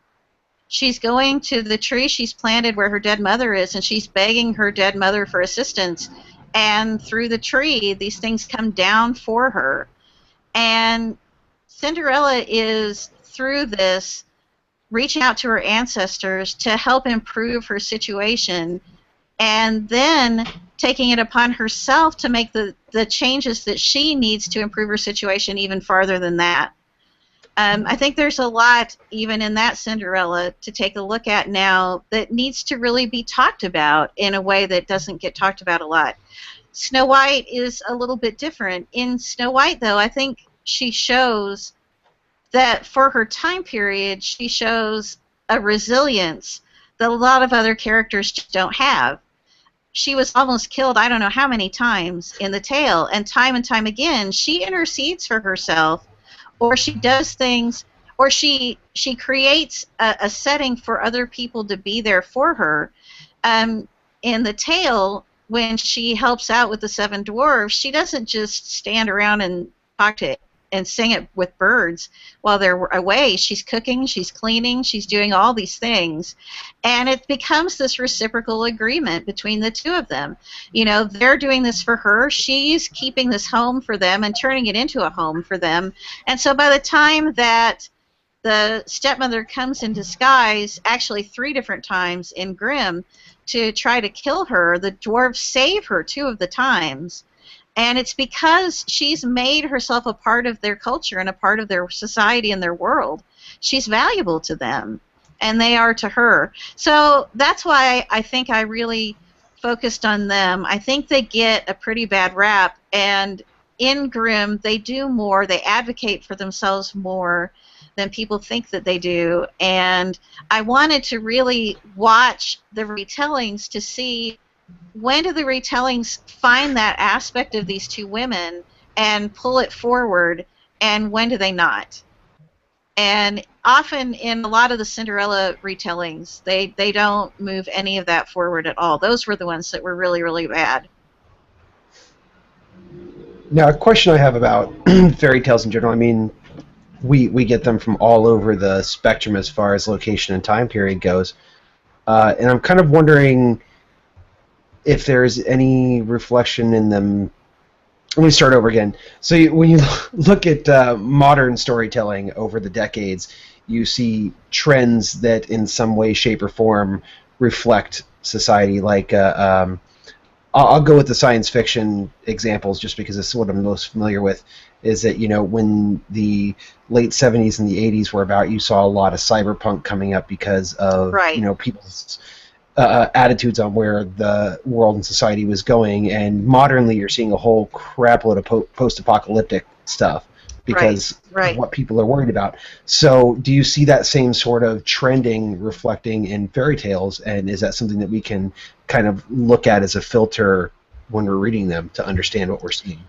She's going to the tree she's planted where her dead mother is, and she's begging her dead mother for assistance. And through the tree, these things come down for her. And Cinderella is, through this, reaching out to her ancestors to help improve her situation, and then taking it upon herself to make the changes that she needs to improve her situation even farther than that. I think there's a lot, even in that Cinderella, to take a look at now that needs to really be talked about in a way that doesn't get talked about a lot. Snow White is a little bit different. In Snow White, though, I think she shows that for her time period, she shows a resilience that a lot of other characters just don't have. She was almost killed I don't know how many times in the tale, and time again, she intercedes for herself, or she does things, or she creates a setting for other people to be there for her. In the tale, when she helps out with the seven dwarves, she doesn't just stand around and talk to and sing it with birds while they're away. She's cooking, she's cleaning, she's doing all these things. And it becomes this reciprocal agreement between the two of them. They're doing this for her, she's keeping this home for them and turning it into a home for them. And so by the time that the stepmother comes in disguise, actually 3 different times in Grimm, to try to kill her, the dwarves save her 2 of the times. And it's because she's made herself a part of their culture and a part of their society and their world. She's valuable to them, and they are to her. So that's why I think I really focused on them. I think they get a pretty bad rap, and in Grimm, they do more. They advocate for themselves more than people think that they do. And I wanted to really watch the retellings to see, when do the retellings find that aspect of these 2 women and pull it forward, and when do they not? And often in a lot of the Cinderella retellings, they don't move any of that forward at all. Those were the ones that were really, really bad. Now, a question I have about fairy tales in general. I mean, we get them from all over the spectrum as far as location and time period goes, and I'm kind of wondering if there's any reflection in them. Let me start over again. So when you look at modern storytelling over the decades, you see trends that in some way, shape, or form reflect society. Like I'll go with the science fiction examples just because it's what I'm most familiar with. Is that, you know, when the late 70s and the 80s were about, you saw a lot of cyberpunk coming up because of Right. you know, people's attitudes on where the world and society was going. And modernly, you're seeing a whole crapload of post-apocalyptic stuff because Right. of what people are worried about. So do you see that same sort of trending reflecting in fairy tales, and is that something that we can kind of look at as a filter when we're reading them to understand what we're seeing?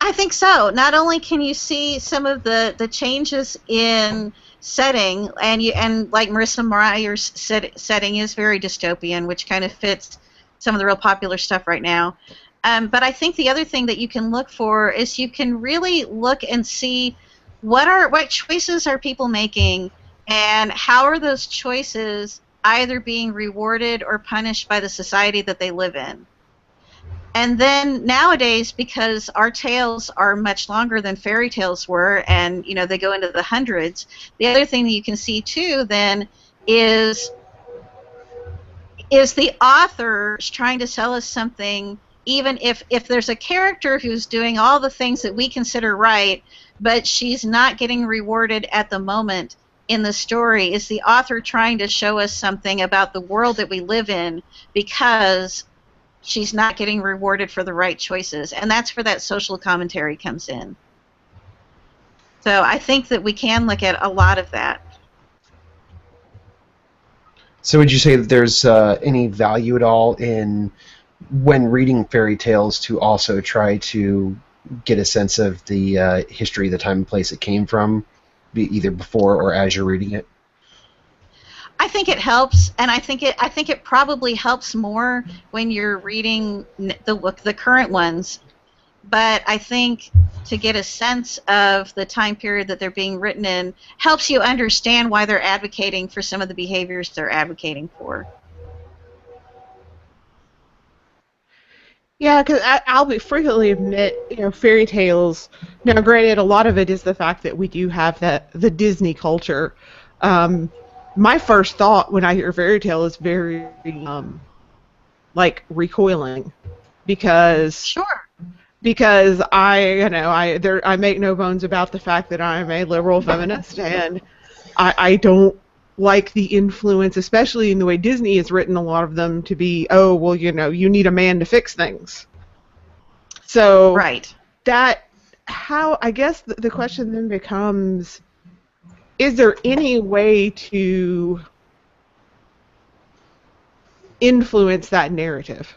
I think so. Not only can you see some of the changes in setting, and like Marissa Meyer's setting is very dystopian, which kind of fits some of the real popular stuff right now. But I think the other thing that you can look for is you can really look and see what choices are people making, and how are those choices either being rewarded or punished by the society that they live in. And then nowadays, because our tales are much longer than fairy tales were, and you know they go into the hundreds, the other thing that you can see too then is the author trying to tell us something, even if there's a character who's doing all the things that we consider right, but she's not getting rewarded at the moment in the story. Is the author trying to show us something about the world that we live in because she's not getting rewarded for the right choices? And that's where that social commentary comes in. So I think that we can look at a lot of that. So would you say that there's any value at all in, when reading fairy tales, to also try to get a sense of the history, the time and place it came from, either before or as you're reading it? I think it helps, and I think it probably helps more when you're reading the current ones. But I think to get a sense of the time period that they're being written in helps you understand why they're advocating for some of the behaviors they're advocating for. Yeah, because I'll be frequently admit, you know, fairy tales. Now, granted, a lot of it is the fact that we do have the Disney culture. My first thought when I hear fairy tale is very like recoiling, because Sure. I make no bones about the fact that I'm a liberal feminist, and I don't like the influence, especially in the way Disney has written a lot of them, to be, oh, well, you know, you need a man to fix things. So Right. I guess the question then becomes, is there any way to influence that narrative?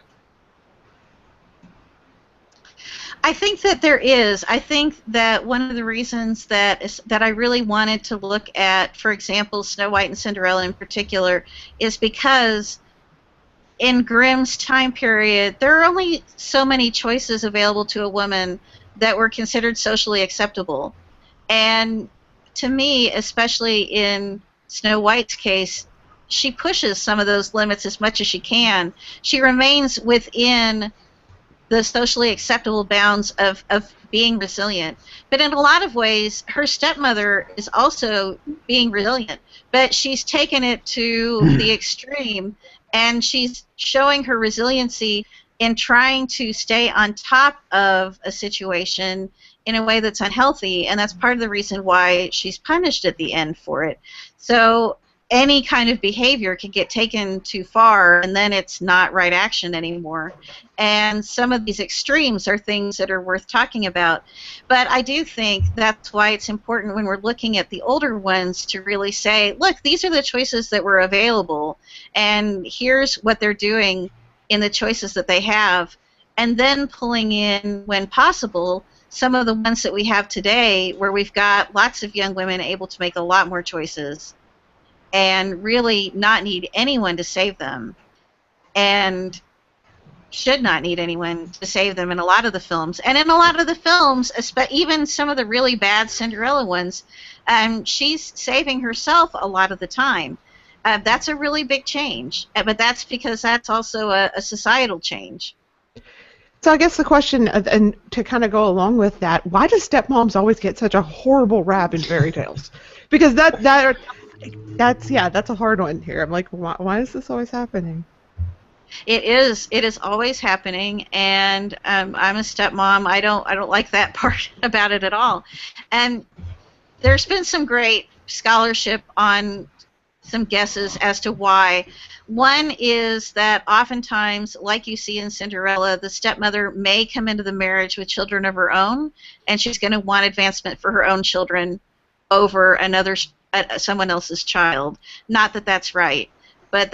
I think that there is. I think that one of the reasons that I really wanted to look at, for example, Snow White and Cinderella in particular, is because in Grimm's time period, there are only so many choices available to a woman that were considered socially acceptable. And to me, especially in Snow White's case, she pushes some of those limits as much as she can. She remains within the socially acceptable bounds of being resilient. But in a lot of ways, her stepmother is also being resilient, but she's taken it to the extreme, and she's showing her resiliency in trying to stay on top of a situation in a way that's unhealthy, and that's part of the reason why she's punished at the end for it. So any kind of behavior can get taken too far, and then it's not right action anymore. And some of these extremes are things that are worth talking about. But I do think that's why it's important when we're looking at the older ones to really say, look, these are the choices that were available, and here's what they're doing in the choices that they have, and then pulling in, when possible, some of the ones that we have today where we've got lots of young women able to make a lot more choices and really not need anyone to save them, and should not need anyone to save them in a lot of the films. And in a lot of the films, even some of the really bad Cinderella ones, she's saving herself a lot of the time. That's a really big change, but that's because that's also a societal change. So I guess the question, and to kind of go along with that, why does stepmoms always get such a horrible rap in fairy tales? Because that's a hard one here. I'm like, why is this always happening? It is always happening, and I'm a stepmom. I don't like that part about it at all. And there's been some great scholarship on some guesses as to why. One is that oftentimes, like you see in Cinderella, the stepmother may come into the marriage with children of her own, and she's going to want advancement for her own children over someone else's child. Not that that's right, but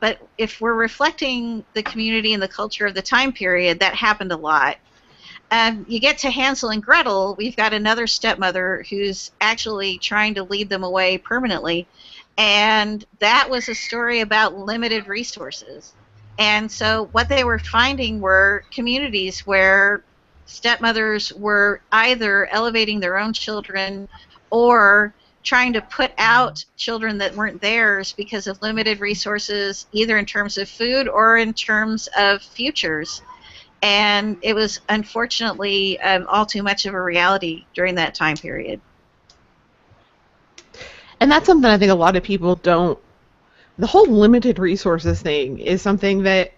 but if we're reflecting the community and the culture of the time period, that happened a lot. You get to Hansel and Gretel, we've got another stepmother who's actually trying to lead them away permanently. And that was a story about limited resources. And so what they were finding were communities where stepmothers were either elevating their own children or trying to put out children that weren't theirs because of limited resources, either in terms of food or in terms of futures. And it was unfortunately all too much of a reality during that time period. And that's something I think a lot of people don't. The whole limited resources thing is something that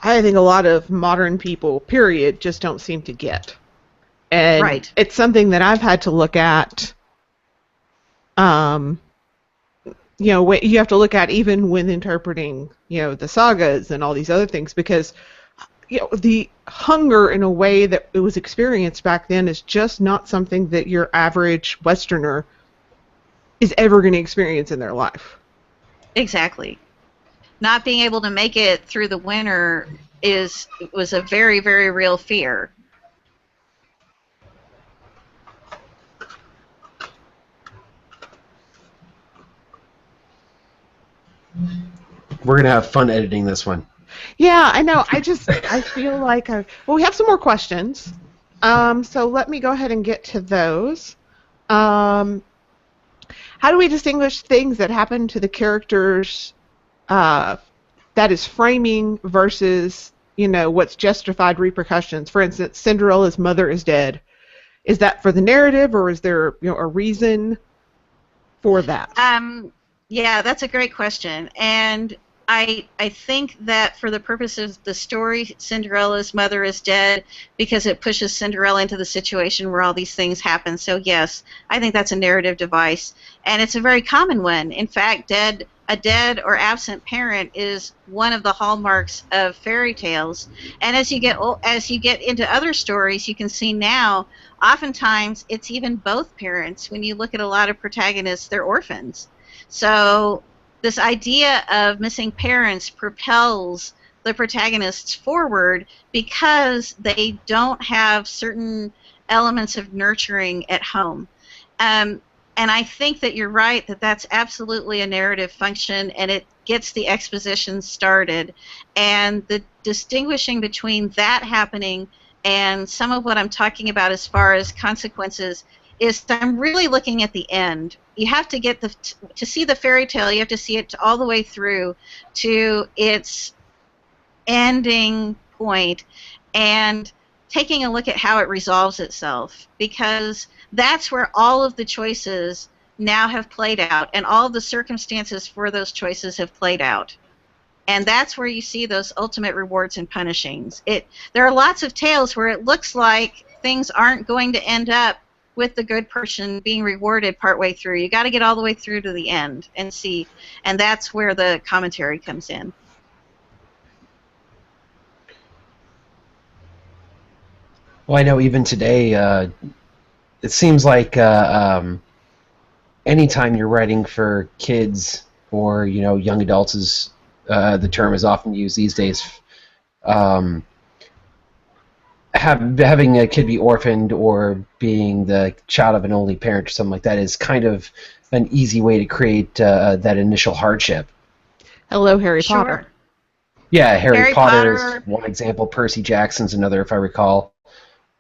I think a lot of modern people, period, just don't seem to get. And right. It's something that I've had to look at. You have to look at even when interpreting, the sagas and all these other things, because the hunger in a way that it was experienced back then is just not something that your average Westerner is ever going to experience in their life. Exactly. Not being able to make it through the winter was a very, very real fear. We're going to have fun editing this one. Yeah, I know. I feel like we have some more questions. So let me go ahead and get to those. How do we distinguish things that happen to the characters that is framing versus, what's justified repercussions? For instance, Cinderella's mother is dead. Is that for the narrative, or is there a reason for that? Yeah, that's a great question. And I think that for the purposes of the story, Cinderella's mother is dead because it pushes Cinderella into the situation where all these things happen. So yes, I think that's a narrative device, and it's a very common one. In fact, a dead or absent parent is one of the hallmarks of fairy tales. And as you get into other stories, you can see now, oftentimes it's even both parents. When you look at a lot of protagonists, they're orphans. So this idea of missing parents propels the protagonists forward because they don't have certain elements of nurturing at home. And I think that you're right that that's absolutely a narrative function, and it gets the exposition started. And the distinguishing between that happening and some of what I'm talking about as far as consequences is I'm really looking at the end. You have to get to see the fairy tale, you have to see it all the way through to its ending point and taking a look at how it resolves itself, because that's where all of the choices now have played out and all of the circumstances for those choices have played out. And that's where you see those ultimate rewards and punishings. There are lots of tales where it looks like things aren't going to end up with the good person being rewarded partway through. You got to get all the way through to the end and see, and that's where the commentary comes in. Well, I know even today, it seems like anytime you're writing for kids or young adults, is the term is often used these days. Having a kid be orphaned or being the child of an only parent or something like that is kind of an easy way to create that initial hardship. Hello, Harry Sure. Potter. Yeah, Harry Harry Potter's Potter. one example. Percy Jackson's another, if I recall.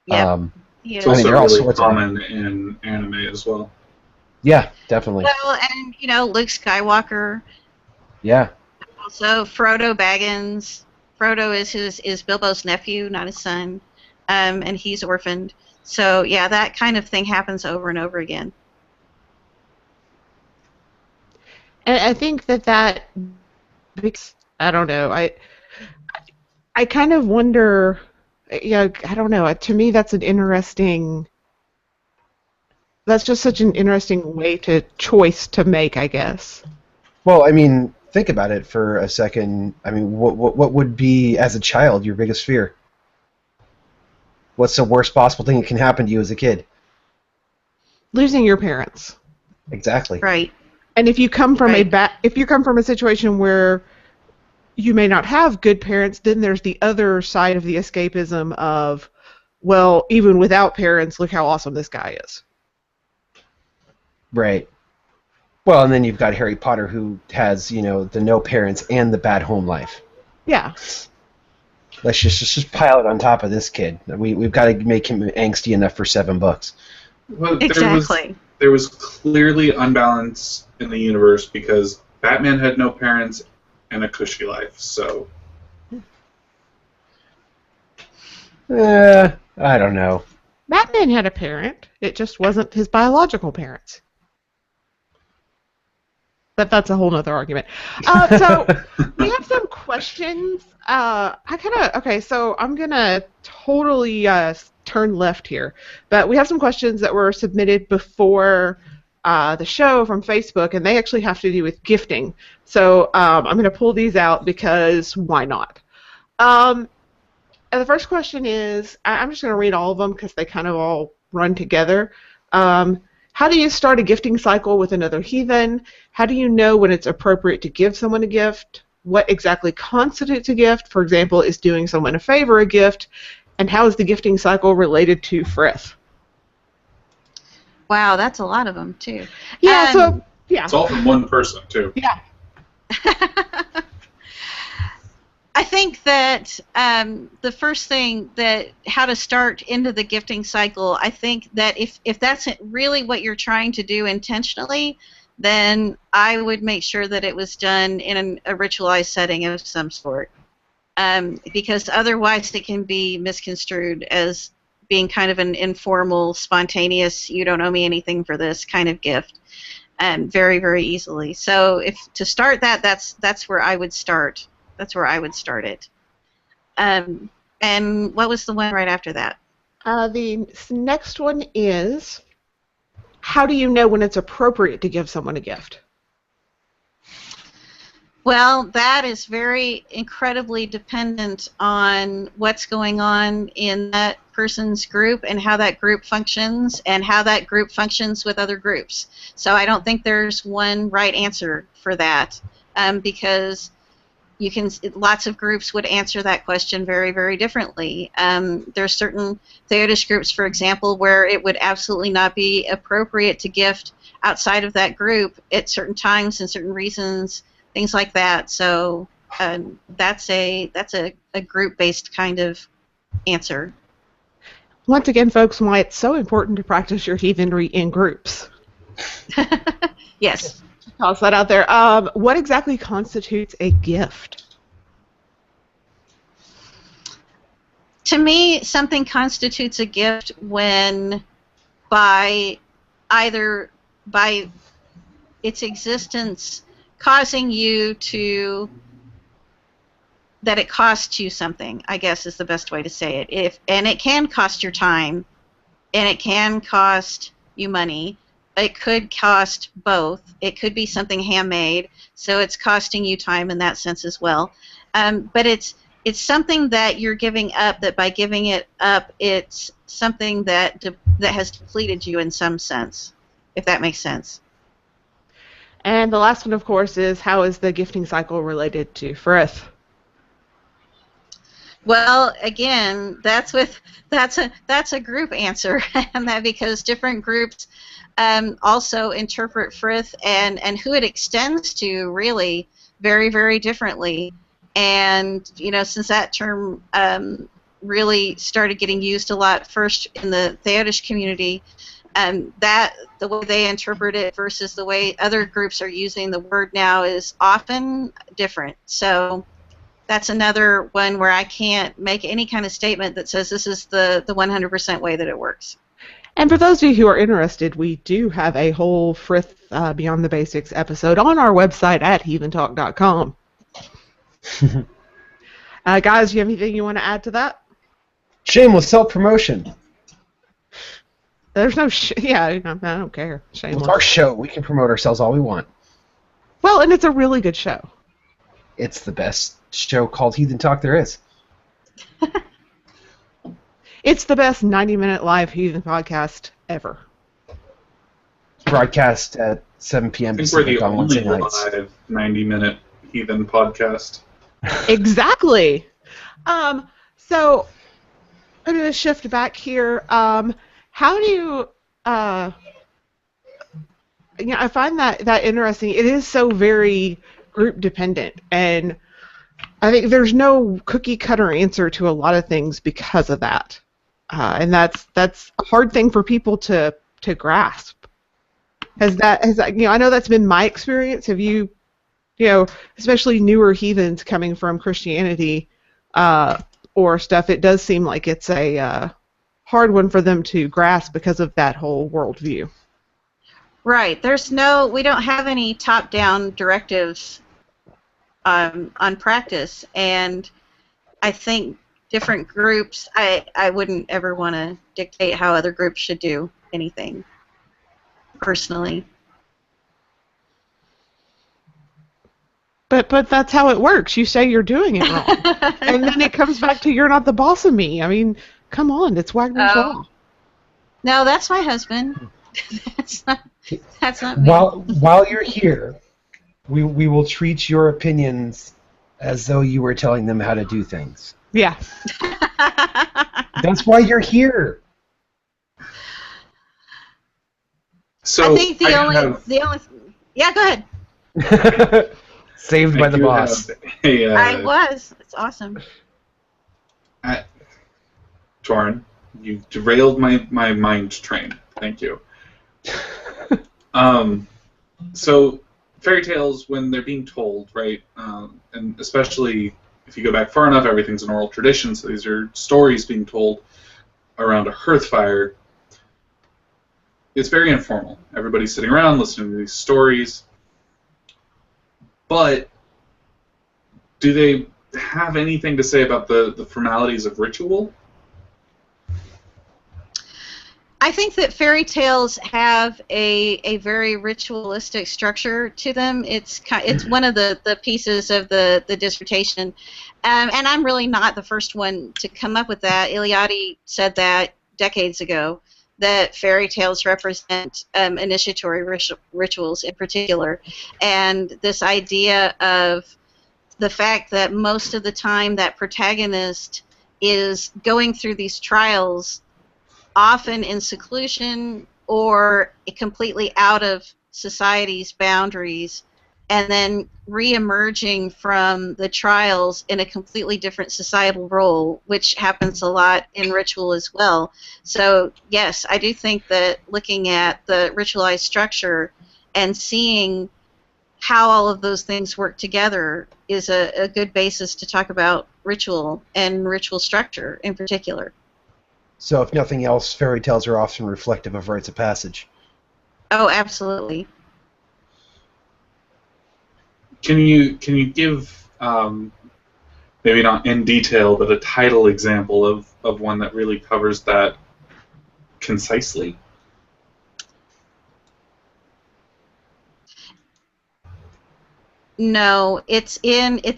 Yep. Um, It's I mean, also they're all really sorts of. common in anime as well. Yeah, definitely. Well, and Luke Skywalker. Yeah. Also, Frodo Baggins. Frodo is Bilbo's nephew, not his son, and he's orphaned. So yeah, that kind of thing happens over and over again. And I think that because I don't know, I kind of wonder, I don't know. To me, that's just such an interesting choice to make, I guess. Well, I mean, think about it for a second. I mean, what would be, as a child, your biggest fear? What's the worst possible thing that can happen to you as a kid? Losing your parents. Exactly. Right. And if you come from Right. a situation where you may not have good parents, then there's the other side of the escapism of, well, even without parents, look how awesome this guy is. Right. Well, and then you've got Harry Potter, who has, the no parents and the bad home life. Yeah. Let's just pile it on top of this kid. We've got to make him angsty enough for 7 books. Well, Exactly. There was clearly unbalance in the universe because Batman had no parents and a cushy life. So I don't know. Batman had a parent. It just wasn't his biological parents. But that's a whole nother argument. So we have some questions. So I'm going to totally turn left here. But we have some questions that were submitted before the show from Facebook, and they actually have to do with gifting. So I'm going to pull these out because why not? And the first question is, I'm just going to read all of them because they kind of all run together. How do you start a gifting cycle with another heathen? How do you know when it's appropriate to give someone a gift? What exactly constitutes a gift? For example, is doing someone a favor a gift? And how is the gifting cycle related to Frith? Wow, that's a lot of them too. Yeah, it's all from one person too. Yeah. I think that the first thing how to start into the gifting cycle, I think that if that's really what you're trying to do intentionally, then I would make sure that it was done in a ritualized setting of some sort. Because otherwise it can be misconstrued as being kind of an informal, spontaneous, you don't owe me anything for this kind of gift, very, very easily. So to start that's where I would start. That's where I would start it. And what was the one right after that? The next one is, how do you know when it's appropriate to give someone a gift? Well, that is very incredibly dependent on what's going on in that person's group and how that group functions and how that group functions with other groups. So I don't think there's one right answer for that, because lots of groups would answer that question very, very differently. There's certain Theodish groups, for example, where it would absolutely not be appropriate to gift outside of that group at certain times and certain reasons, things like that. So that's a group-based kind of answer. Once again, folks, why it's so important to practice your heathenry in groups. Yes. Toss that out there. What exactly constitutes a gift? To me, something constitutes a gift when by its existence causing you that it costs you something, I guess is the best way to say it. And it can cost your time, and it can cost you money. It could cost both. It could be something handmade, so it's costing you time in that sense as well. But it's something that you're giving up, that by giving it up, it's something that has depleted you in some sense, if that makes sense. And the last one, of course, is, how is the gifting cycle related to Frith? Well, again, that's a group answer, and that because different groups also interpret Frith and who it extends to really very, very differently. And since that term really started getting used a lot first in the Theodish community, that the way they interpret it versus the way other groups are using the word now is often different. So that's another one where I can't make any kind of statement that says this is the 100% way that it works. And for those of you who are interested, we do have a whole Frith Beyond the Basics episode on our website at heathentalk.com. Guys, you have anything you want to add to that? Shameless self-promotion. There's no I don't care. Shameless. It's our show. We can promote ourselves all we want. Well, and it's a really good show. It's the best show called Heathen Talk there is. It's the best 90-minute live Heathen podcast ever. Broadcast at 7 p.m. I think we're the Pacific on only Wednesday nights. live 90-minute Heathen podcast. Exactly. So I'm going to shift back here. How do you? I find that interesting. It is so very group dependent, and I think there's no cookie cutter answer to a lot of things because of that, and that's a hard thing for people to grasp. Has that I know that's been my experience. Have you, especially newer heathens coming from Christianity or stuff, it does seem like it's a hard one for them to grasp because of that whole worldview. Right. We don't have any top-down directives on practice, and I think different groups, I wouldn't ever want to dictate how other groups should do anything, personally. But that's how it works. You say you're doing it wrong, and then it comes back to you're not the boss of me. I mean, come on, it's Wagner's Law. No, that's my husband. That's not me. While you're here, we will treat your opinions as though you were telling them how to do things. Yeah. That's why you're here. So I think the only yeah, go ahead. Saved by the boss. I was. It's awesome. Torin, you derailed my mind train. Thank you. So fairy tales, when they're being told, right, and especially if you go back far enough, everything's an oral tradition, so these are stories being told around a hearth fire. It's very informal. Everybody's sitting around listening to these stories. But do they have anything to say about the formalities of ritual? I think that fairy tales have a very ritualistic structure to them. It's one of the pieces of the dissertation, and I'm really not the first one to come up with that. Eliade said that decades ago, that fairy tales represent initiatory rituals in particular, and this idea of the fact that most of the time that protagonist is going through these trials often in seclusion or completely out of society's boundaries, and then re-emerging from the trials in a completely different societal role, which happens a lot in ritual as well. So yes, I do think that looking at the ritualized structure and seeing how all of those things work together is a good basis to talk about ritual and ritual structure in particular. So if nothing else, fairy tales are often reflective of rites of passage. Oh, absolutely. Can you give, maybe not in detail, but a title example of one that really covers that concisely? No, it's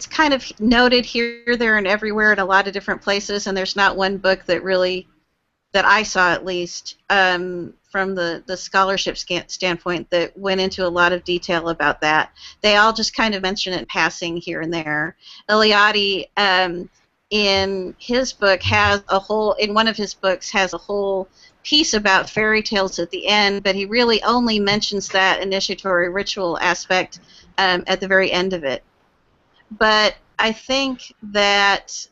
kind of noted here, there, and everywhere in a lot of different places, and there's not one book that I saw at least, from the scholarship standpoint, that went into a lot of detail about that. They all just kind of mention it in passing here and there. Eliade, in his book, in one of his books, has a whole piece about fairy tales at the end, but he really only mentions that initiatory ritual aspect at the very end of it. But I think that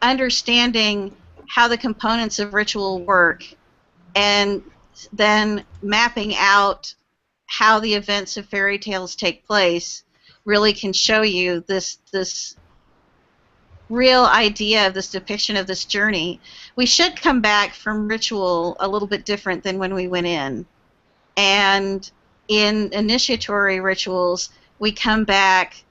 understanding how the components of ritual work and then mapping out how the events of fairy tales take place really can show you this real idea of this depiction of this journey. We should come back from ritual a little bit different than when we went in. And in initiatory rituals, we come back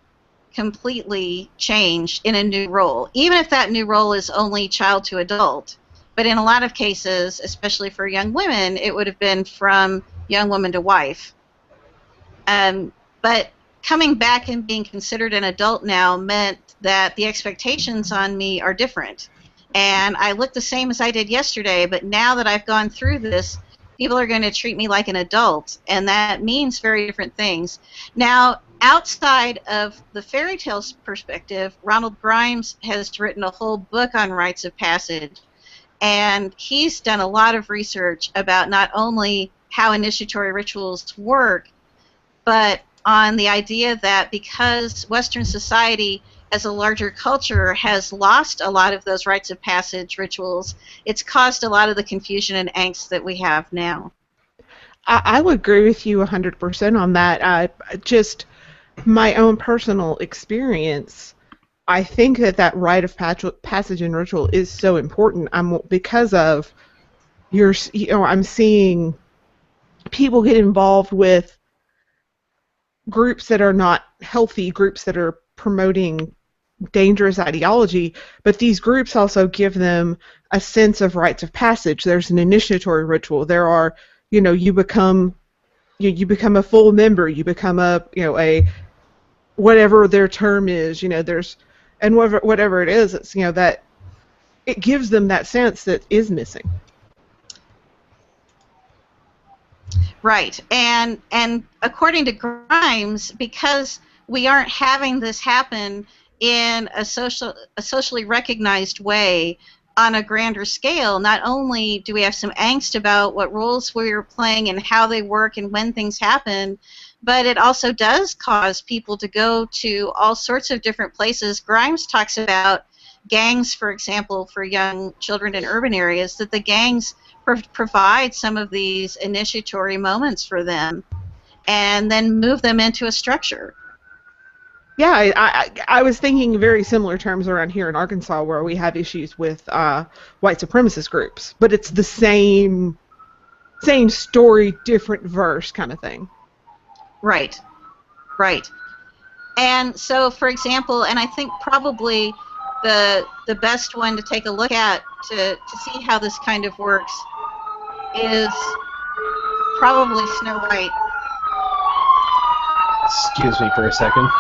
completely changed in a new role, even if that new role is only child to adult. But in a lot of cases, especially for young women, it would have been from young woman to wife. But coming back and being considered an adult now meant that the expectations on me are different. And I look the same as I did yesterday, but now that I've gone through this, people are going to treat me like an adult, and that means very different things. Now, outside of the fairy tales perspective, Ronald Grimes has written a whole book on rites of passage, and he's done a lot of research about not only how initiatory rituals work, but on the idea that because Western society as a larger culture has lost a lot of those rites of passage rituals, it's caused a lot of the confusion and angst that we have now. I would agree with you 100% on that. Just my own personal experience, I think that rite of passage and ritual is so important. Because of I'm seeing people get involved with groups that are not healthy, groups that are promoting dangerous ideology, but these groups also give them a sense of rites of passage. There's an initiatory ritual. There are, you become a full member. You become a whatever their term is. There's and whatever it is. It's that it gives them that sense that is missing. Right, and according to Grimes, because we aren't having this happen in a socially recognized way on a grander scale, not only do we have some angst about what roles we're playing and how they work and when things happen, but it also does cause people to go to all sorts of different places. Grimes talks about gangs, for example, for young children in urban areas, that the gangs provide some of these initiatory moments for them and then move them into a structure. Yeah, I was thinking very similar terms around here in Arkansas, where we have issues with white supremacist groups, but it's the same story, different verse kind of thing. Right. And so, for example, and I think probably the best one to take a look at to see how this kind of works is probably Snow White. Excuse me for a second.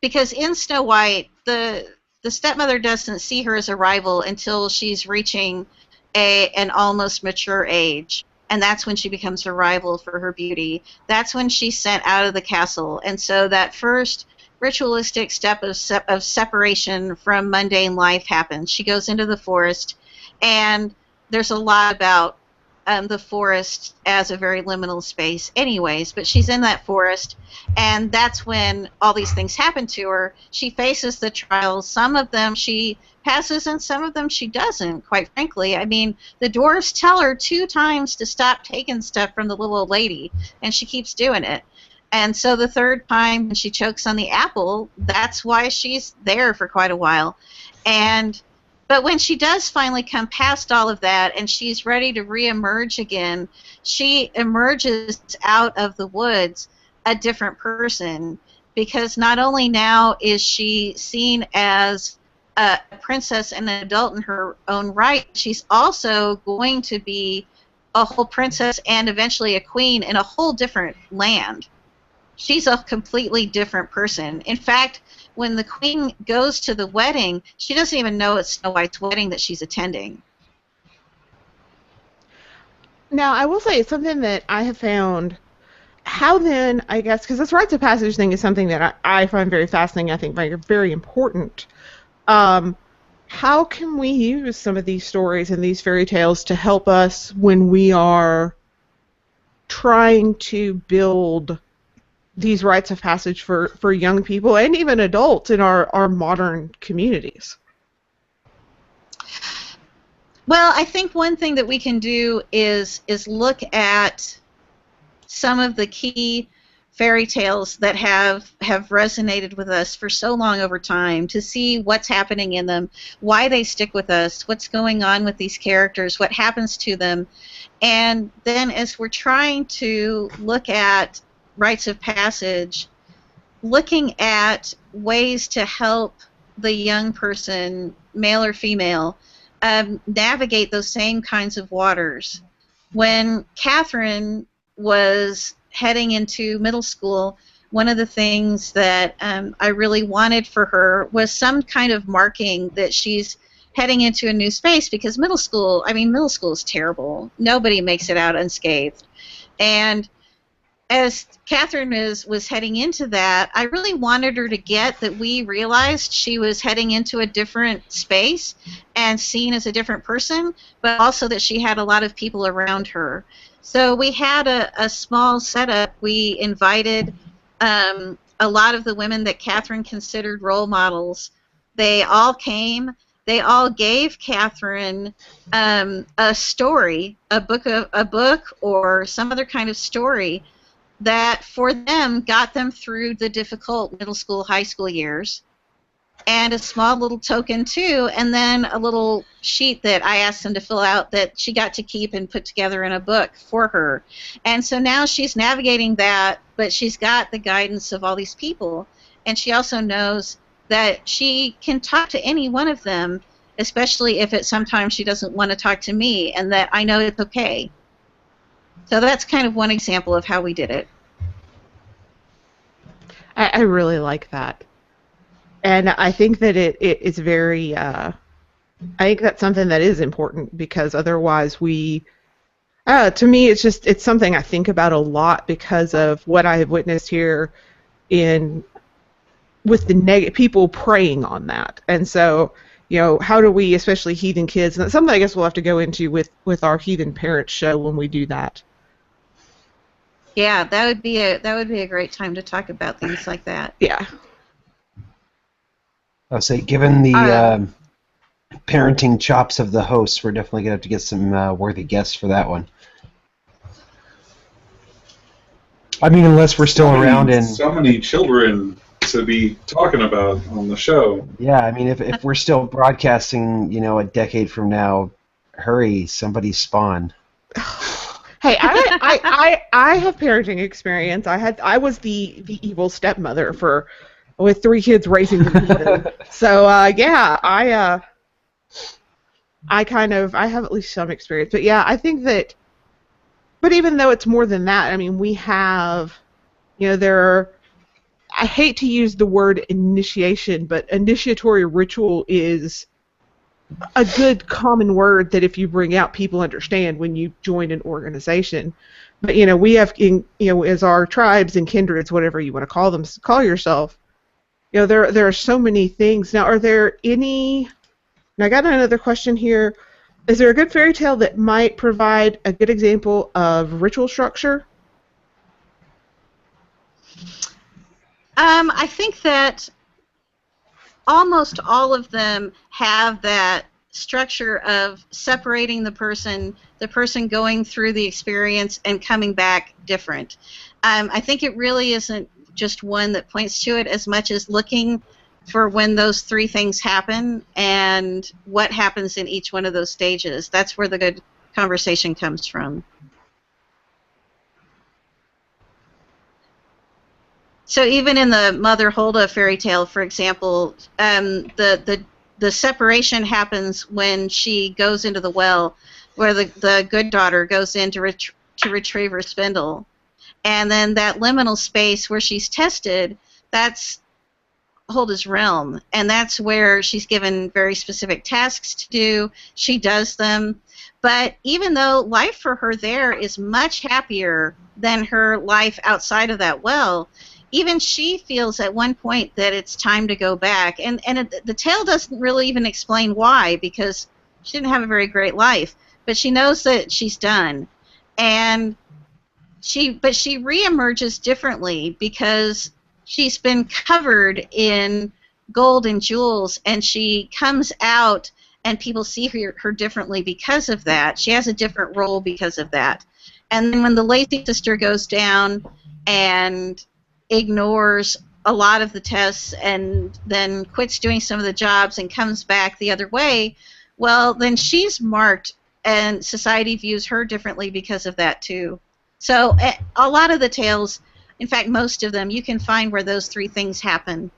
Because in Snow White, the stepmother doesn't see her as a rival until she's reaching an almost mature age, and that's when she becomes a rival for her beauty. That's when she's sent out of the castle, and so that first ritualistic step of separation from mundane life happens. She goes into the forest, and there's a lot about the forest as a very liminal space anyways, but she's in that forest, and that's when all these things happen to her. She faces the trials. Some of them she passes, and some of them she doesn't, quite frankly. I mean, the dwarves tell her 2 times to stop taking stuff from the little old lady, and she keeps doing it. And so the 3rd time when she chokes on the apple, that's why she's there for quite a while. But when she does finally come past all of that and she's ready to re-emerge again, she emerges out of the woods a different person, because not only now is she seen as a princess and an adult in her own right, she's also going to be a whole princess and eventually a queen in a whole different land. She's a completely different person. In fact, when the queen goes to the wedding, she doesn't even know it's Snow White's wedding that she's attending. Now, I will say something that I have found. How then, I guess, because this rites of passage thing is something that I find very fascinating, I think very, very important. How can we use some of these stories and these fairy tales to help us when we are trying to build these rites of passage for young people and even adults in our modern communities? Well, I think one thing that we can do is look at some of the key fairy tales that have resonated with us for so long over time, to see what's happening in them, why they stick with us, what's going on with these characters, what happens to them. And then as we're trying to look at rites of passage, looking at ways to help the young person, male or female, navigate those same kinds of waters. When Catherine was heading into middle school, one of the things that I really wanted for her was some kind of marking that she's heading into a new space, because middle school is terrible. Nobody makes it out unscathed. And as Catherine was heading into that, I really wanted her to get that we realized she was heading into a different space and seen as a different person, but also that she had a lot of people around her. So we had a small setup. We invited a lot of the women that Catherine considered role models. They all came. They all gave Catherine a story, a book or some other kind of story that for them got them through the difficult middle school, high school years, and a small little token too, and then a little sheet that I asked them to fill out that she got to keep and put together in a book for her. And so now she's navigating that, but she's got the guidance of all these people, and she also knows that she can talk to any one of them, especially if sometimes she doesn't want to talk to me, and that I know it's okay. So that's kind of one example of how we did it. I really like that. And I think that it is very, I think that's something that is important, because otherwise to me, it's something I think about a lot because of what I have witnessed here with the people preying on that. And so, how do we, especially heathen kids, and that's something I guess we'll have to go into with our Heathen Parents show when we do that. Yeah, that would be a great time to talk about things like that. Yeah. I'll say, given the parenting chops of the hosts, we're definitely going to have to get some worthy guests for that one. I mean, unless we're still around in... So many children to be talking about on the show. Yeah, I mean, if we're still broadcasting, a decade from now, hurry, somebody spawn. Hey, I have parenting experience. I was the evil stepmother with 3 kids raising them. So yeah, I have at least some experience. But yeah, I think that. But even though it's more than that, I mean, we have, I hate to use the word initiation, but initiatory ritual is a good common word that if you bring out, people understand when you join an organization. But we have as our tribes and kindreds, whatever you want to call yourself, there are so many things. Now, are there any? And I got another question here. Is there a good fairy tale that might provide a good example of ritual structure? I think that almost all of them have that structure of separating the person going through the experience and coming back different. I think it really isn't just one that points to it as much as looking for when those 3 things happen and what happens in each one of those stages. That's where the good conversation comes from. So even in the Mother Hulda fairy tale, for example, the separation happens when she goes into the well, where the good daughter goes in to retrieve her spindle. And then that liminal space where she's tested, that's Hulda's realm. And that's where she's given very specific tasks to do. She does them. But even though life for her there is much happier than her life outside of that well, even she feels at one point that it's time to go back. And the tale doesn't really even explain why, because she didn't have a very great life. But she knows that she's done. And she reemerges differently because she's been covered in gold and jewels, and she comes out and people see her differently because of that. She has a different role because of that. And then when the lazy sister goes down and ignores a lot of the tests and then quits doing some of the jobs and comes back the other way, well, then she's marked, and society views her differently because of that too. So a lot of the tales, in fact most of them, you can find where those three things happen.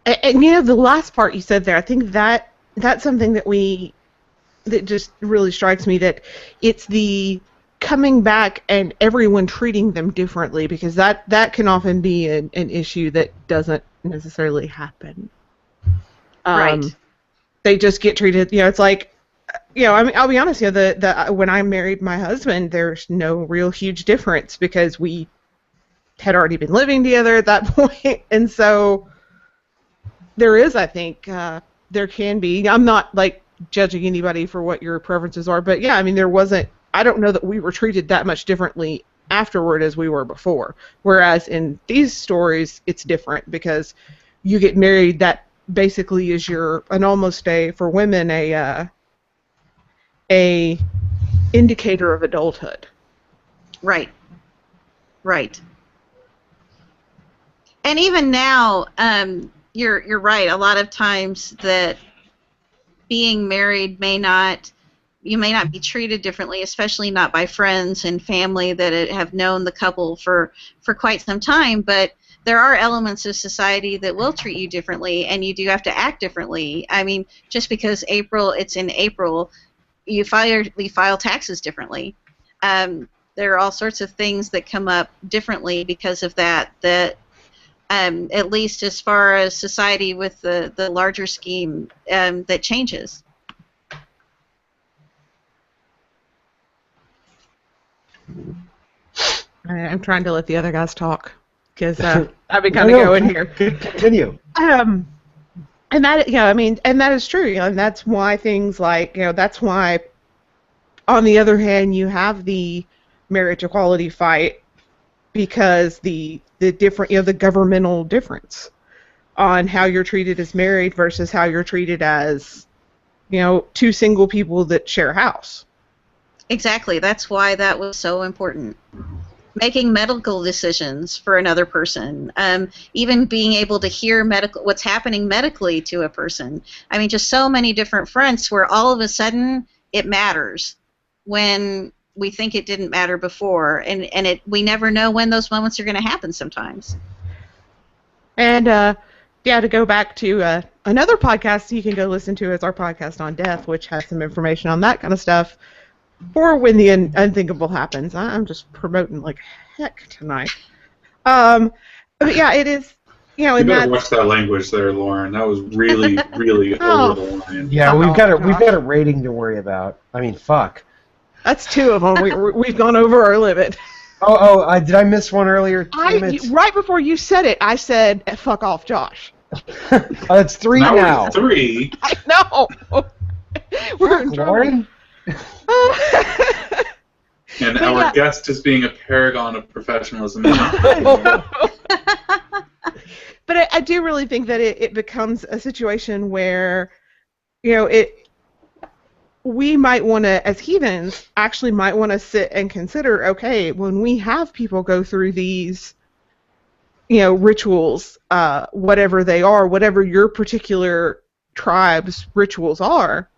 And you know, the last part you said there, I think that's something that just really strikes me, that it's the coming back and everyone treating them differently, because that can often be an issue that doesn't necessarily happen. Right. They just get treated, you know, it's like, you know, I mean, I'll be honest, you know, when I married my husband, there's no real huge difference because we had already been living together at that point, and so there is, I think, there can be. I'm not like judging anybody for what your preferences are, but yeah, I mean, I don't know that we were treated that much differently afterward as we were before. Whereas in these stories, it's different because you get married. That basically is an almost for women a indicator of adulthood. Right. Right. And even now, you're right. A lot of times that being married you may not be treated differently, especially not by friends and family that have known the couple for quite some time. But there are elements of society that will treat you differently, and you do have to act differently. I mean, just because it's in April, you file taxes differently. There are all sorts of things that come up differently because of that. At least as far as society with the larger scheme, that changes. I'm trying to let the other guys talk because I've been kind of going here. Continue. And that, yeah, I mean, and that is true. You know, and that's why things like, you know, that's why, on the other hand, you have the marriage equality fight, because the different, you know, the governmental difference on how you're treated as married versus how you're treated as, you know, two single people that share a house. Exactly. That's why that was so important. Making medical decisions for another person, even being able to hear what's happening medically to a person. I mean, just so many different fronts where all of a sudden it matters when we think it didn't matter before, and we never know when those moments are going to happen sometimes. And yeah, to go back to another podcast you can go listen to is our podcast on death, which has some information on that kind of stuff for when the unthinkable happens. I'm just promoting like heck tonight. But yeah, it is, you know, you better watch that language there, Lauren. That was really, really over the line. Yeah, we've got a rating to worry about. I mean, fuck. That's two of them. We've gone over our limit. Did I miss one earlier? Right before you said it, I said, "Fuck off, Josh." It's three now. We're 3. I know. We're in Lauren. And our guest is being a paragon of professionalism. But I do really think that it becomes a situation where, you know, we might want to, as heathens, actually might want to sit and consider, okay, when we have people go through these, you know, rituals, whatever they are, whatever your particular tribe's rituals are,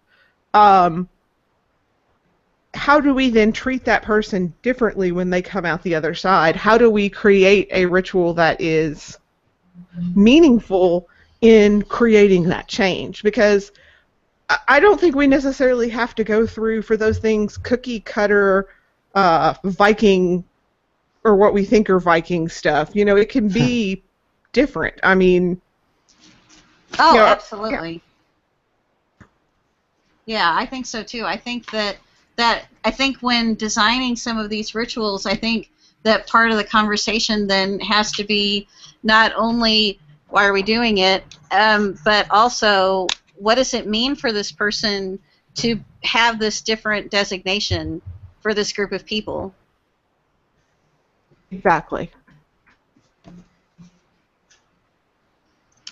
how do we then treat that person differently when they come out the other side? How do we create a ritual that is meaningful in creating that change? Because I don't think we necessarily have to go through, for those things, cookie cutter Viking, or what we think are Viking stuff. You know, it can be different. I mean... Oh, you know, absolutely. Yeah, I think so too. I think that when designing some of these rituals, I think that part of the conversation then has to be not only why are we doing it, but also what does it mean for this person to have this different designation for this group of people? Exactly.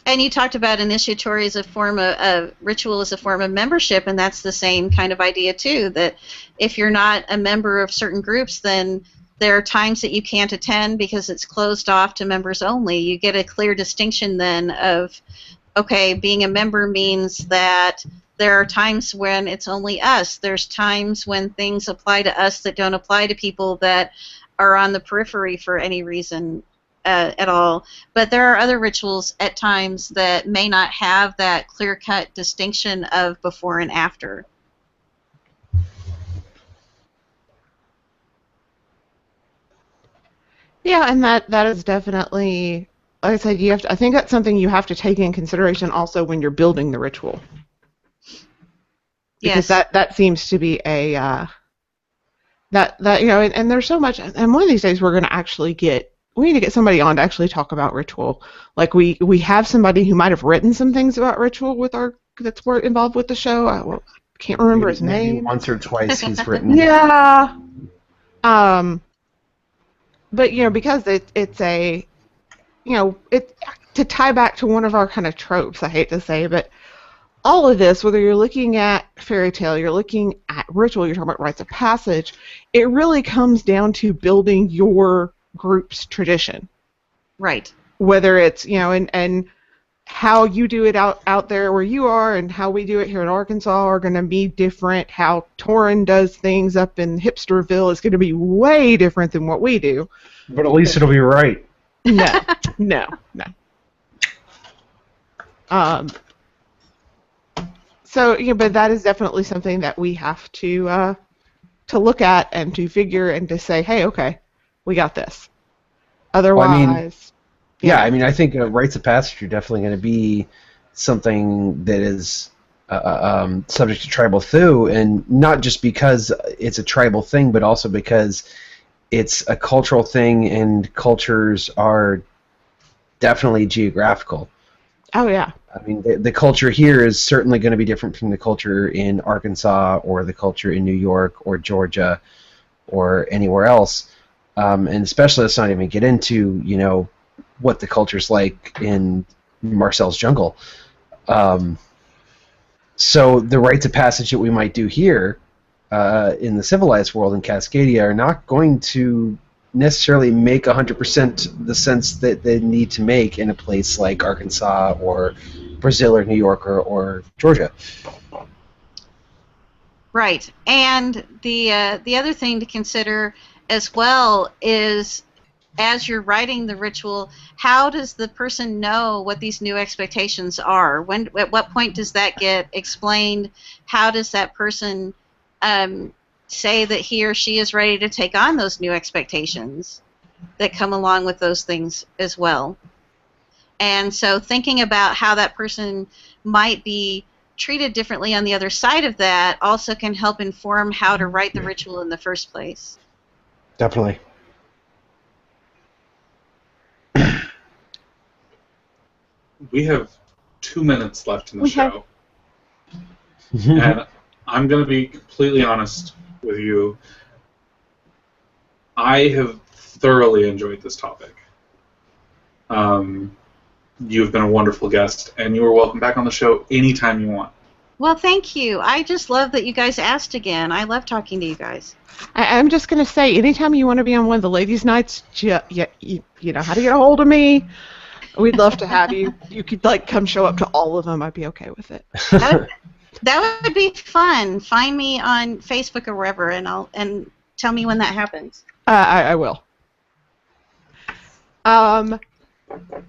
And you talked about initiatory as a form of ritual as a form of membership, and that's the same kind of idea too. That if you're not a member of certain groups, then there are times that you can't attend because it's closed off to members only. You get a clear distinction then of, okay, being a member means that there are times when it's only us. There's times when things apply to us that don't apply to people that are on the periphery for any reason at all. But there are other rituals at times that may not have that clear-cut distinction of before and after. Yeah, and that is definitely, like I said, you have to, I think that's something you have to take in consideration also when you're building the ritual. Because Yes. that seems to be a that you know, and there's so much, and one of these days we're going to actually we need to get somebody on to actually talk about ritual. Like we have somebody who might have written some things about ritual that's involved with the show. I can't remember his Maybe name. once or twice he's written. Yeah. But you know, because it's a, you know, to tie back to one of our kind of tropes, I hate to say, but all of this, whether you're looking at fairy tale, you're looking at ritual, you're talking about rites of passage, it really comes down to building your group's tradition. Right. Whether it's, you know, and how you do it out there where you are and how we do it here in Arkansas are going to be different. How Torrin does things up in Hipsterville is going to be way different than what we do. But at least it'll be right. No. So, yeah, but that is definitely something that we have to look at and to figure and to say, hey, okay, we got this. Otherwise, well, I mean, I think rites of passage are definitely going to be something that is subject to tribal thew, and not just because it's a tribal thing, but also because it's a cultural thing, and cultures are definitely geographical. Oh, yeah. I mean, the culture here is certainly going to be different from the culture in Arkansas or the culture in New York or Georgia or anywhere else. And especially, let's not even get into, you know, what the culture's like in Marcel's jungle. So the rites of passage that we might do here in the civilized world in Cascadia are not going to necessarily make 100% the sense that they need to make in a place like Arkansas or Brazil or New York or Georgia. Right. And the other thing to consider as well is, as you're writing the ritual, how does the person know what these new expectations are? At what point does that get explained? How does that person say that he or she is ready to take on those new expectations that come along with those things as well? And so thinking about how that person might be treated differently on the other side of that also can help inform how to write the ritual in the first place. Definitely. We have 2 minutes left in the show. And I'm going to be completely honest with you. I have thoroughly enjoyed this topic. You've been a wonderful guest, and you are welcome back on the show anytime you want. Well, thank you. I just love that you guys asked again. I love talking to you guys. I'm just going to say, anytime you want to be on one of the ladies' nights, you know how to get a hold of me. We'd love to have you. You could come show up to all of them. I'd be okay with it. That would be fun. Find me on Facebook or wherever, and tell me when that happens. I will.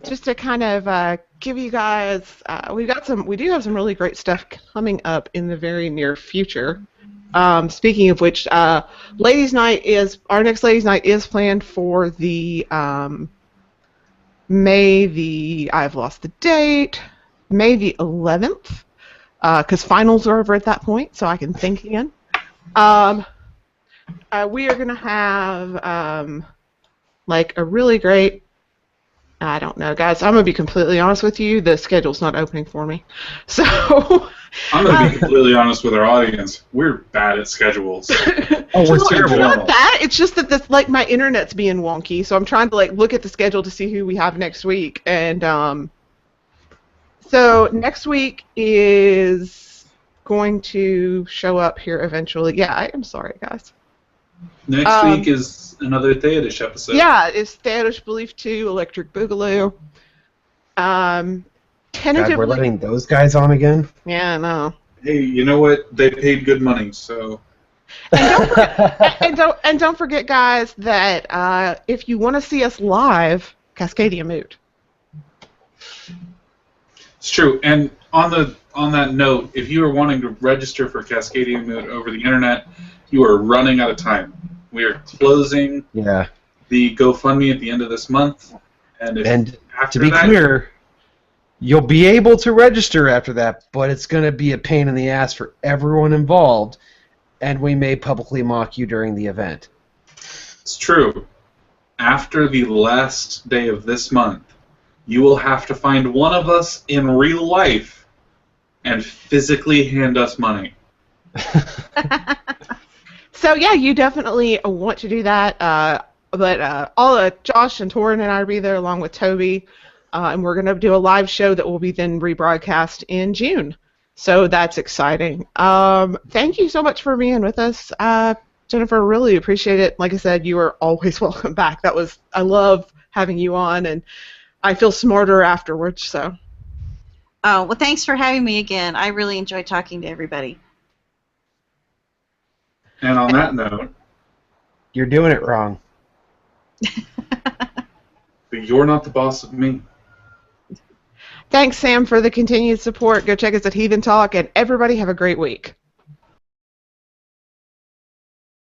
Just to kind of give you guys, we do have some really great stuff coming up in the very near future. Speaking of which, ladies' night our next ladies' night is planned for the I've lost the date, May the 11th, because finals are over at that point, so I can think again. We are going to have a really great, I don't know, guys, I'm going to be completely honest with you, the schedule's not opening for me. So I'm going to be completely honest with our audience. We're bad at schedules. Oh, we're Well, terrible. it's not that. It's just that this, like, my internet's being wonky, so I'm trying to like look at the schedule to see who we have next week. And so next week is going to show up here eventually. Yeah, I am sorry, guys. Next week is another Theodish episode. Yeah, it's Theodish Belief 2, Electric Boogaloo. Tentatively. God, we're letting those guys on again? Yeah, I know. Hey, you know what? They paid good money, so. And don't forget, guys, that if you want to see us live, Cascadia Moot. It's true. And on that note, if you are wanting to register for Cascadia Moot over the internet, you are running out of time. We are closing the GoFundMe at the end of this month, and to be clear, you'll be able to register after that, but it's going to be a pain in the ass for everyone involved, and we may publicly mock you during the event. It's true. After the last day of this month, you will have to find one of us in real life and physically hand us money. So yeah, you definitely want to do that. But Josh and Torin and I will be there along with Toby, and we're going to do a live show that will be then rebroadcast in June. So that's exciting. Thank you so much for being with us, Jennifer. Really appreciate it. Like I said, you are always welcome back. I love having you on, and I feel smarter afterwards. So. Oh, well, thanks for having me again. I really enjoyed talking to everybody. And on that note, you're doing it wrong. But you're not the boss of me. Thanks, Sam, for the continued support. Go check us at Heathen Talk, and everybody have a great week.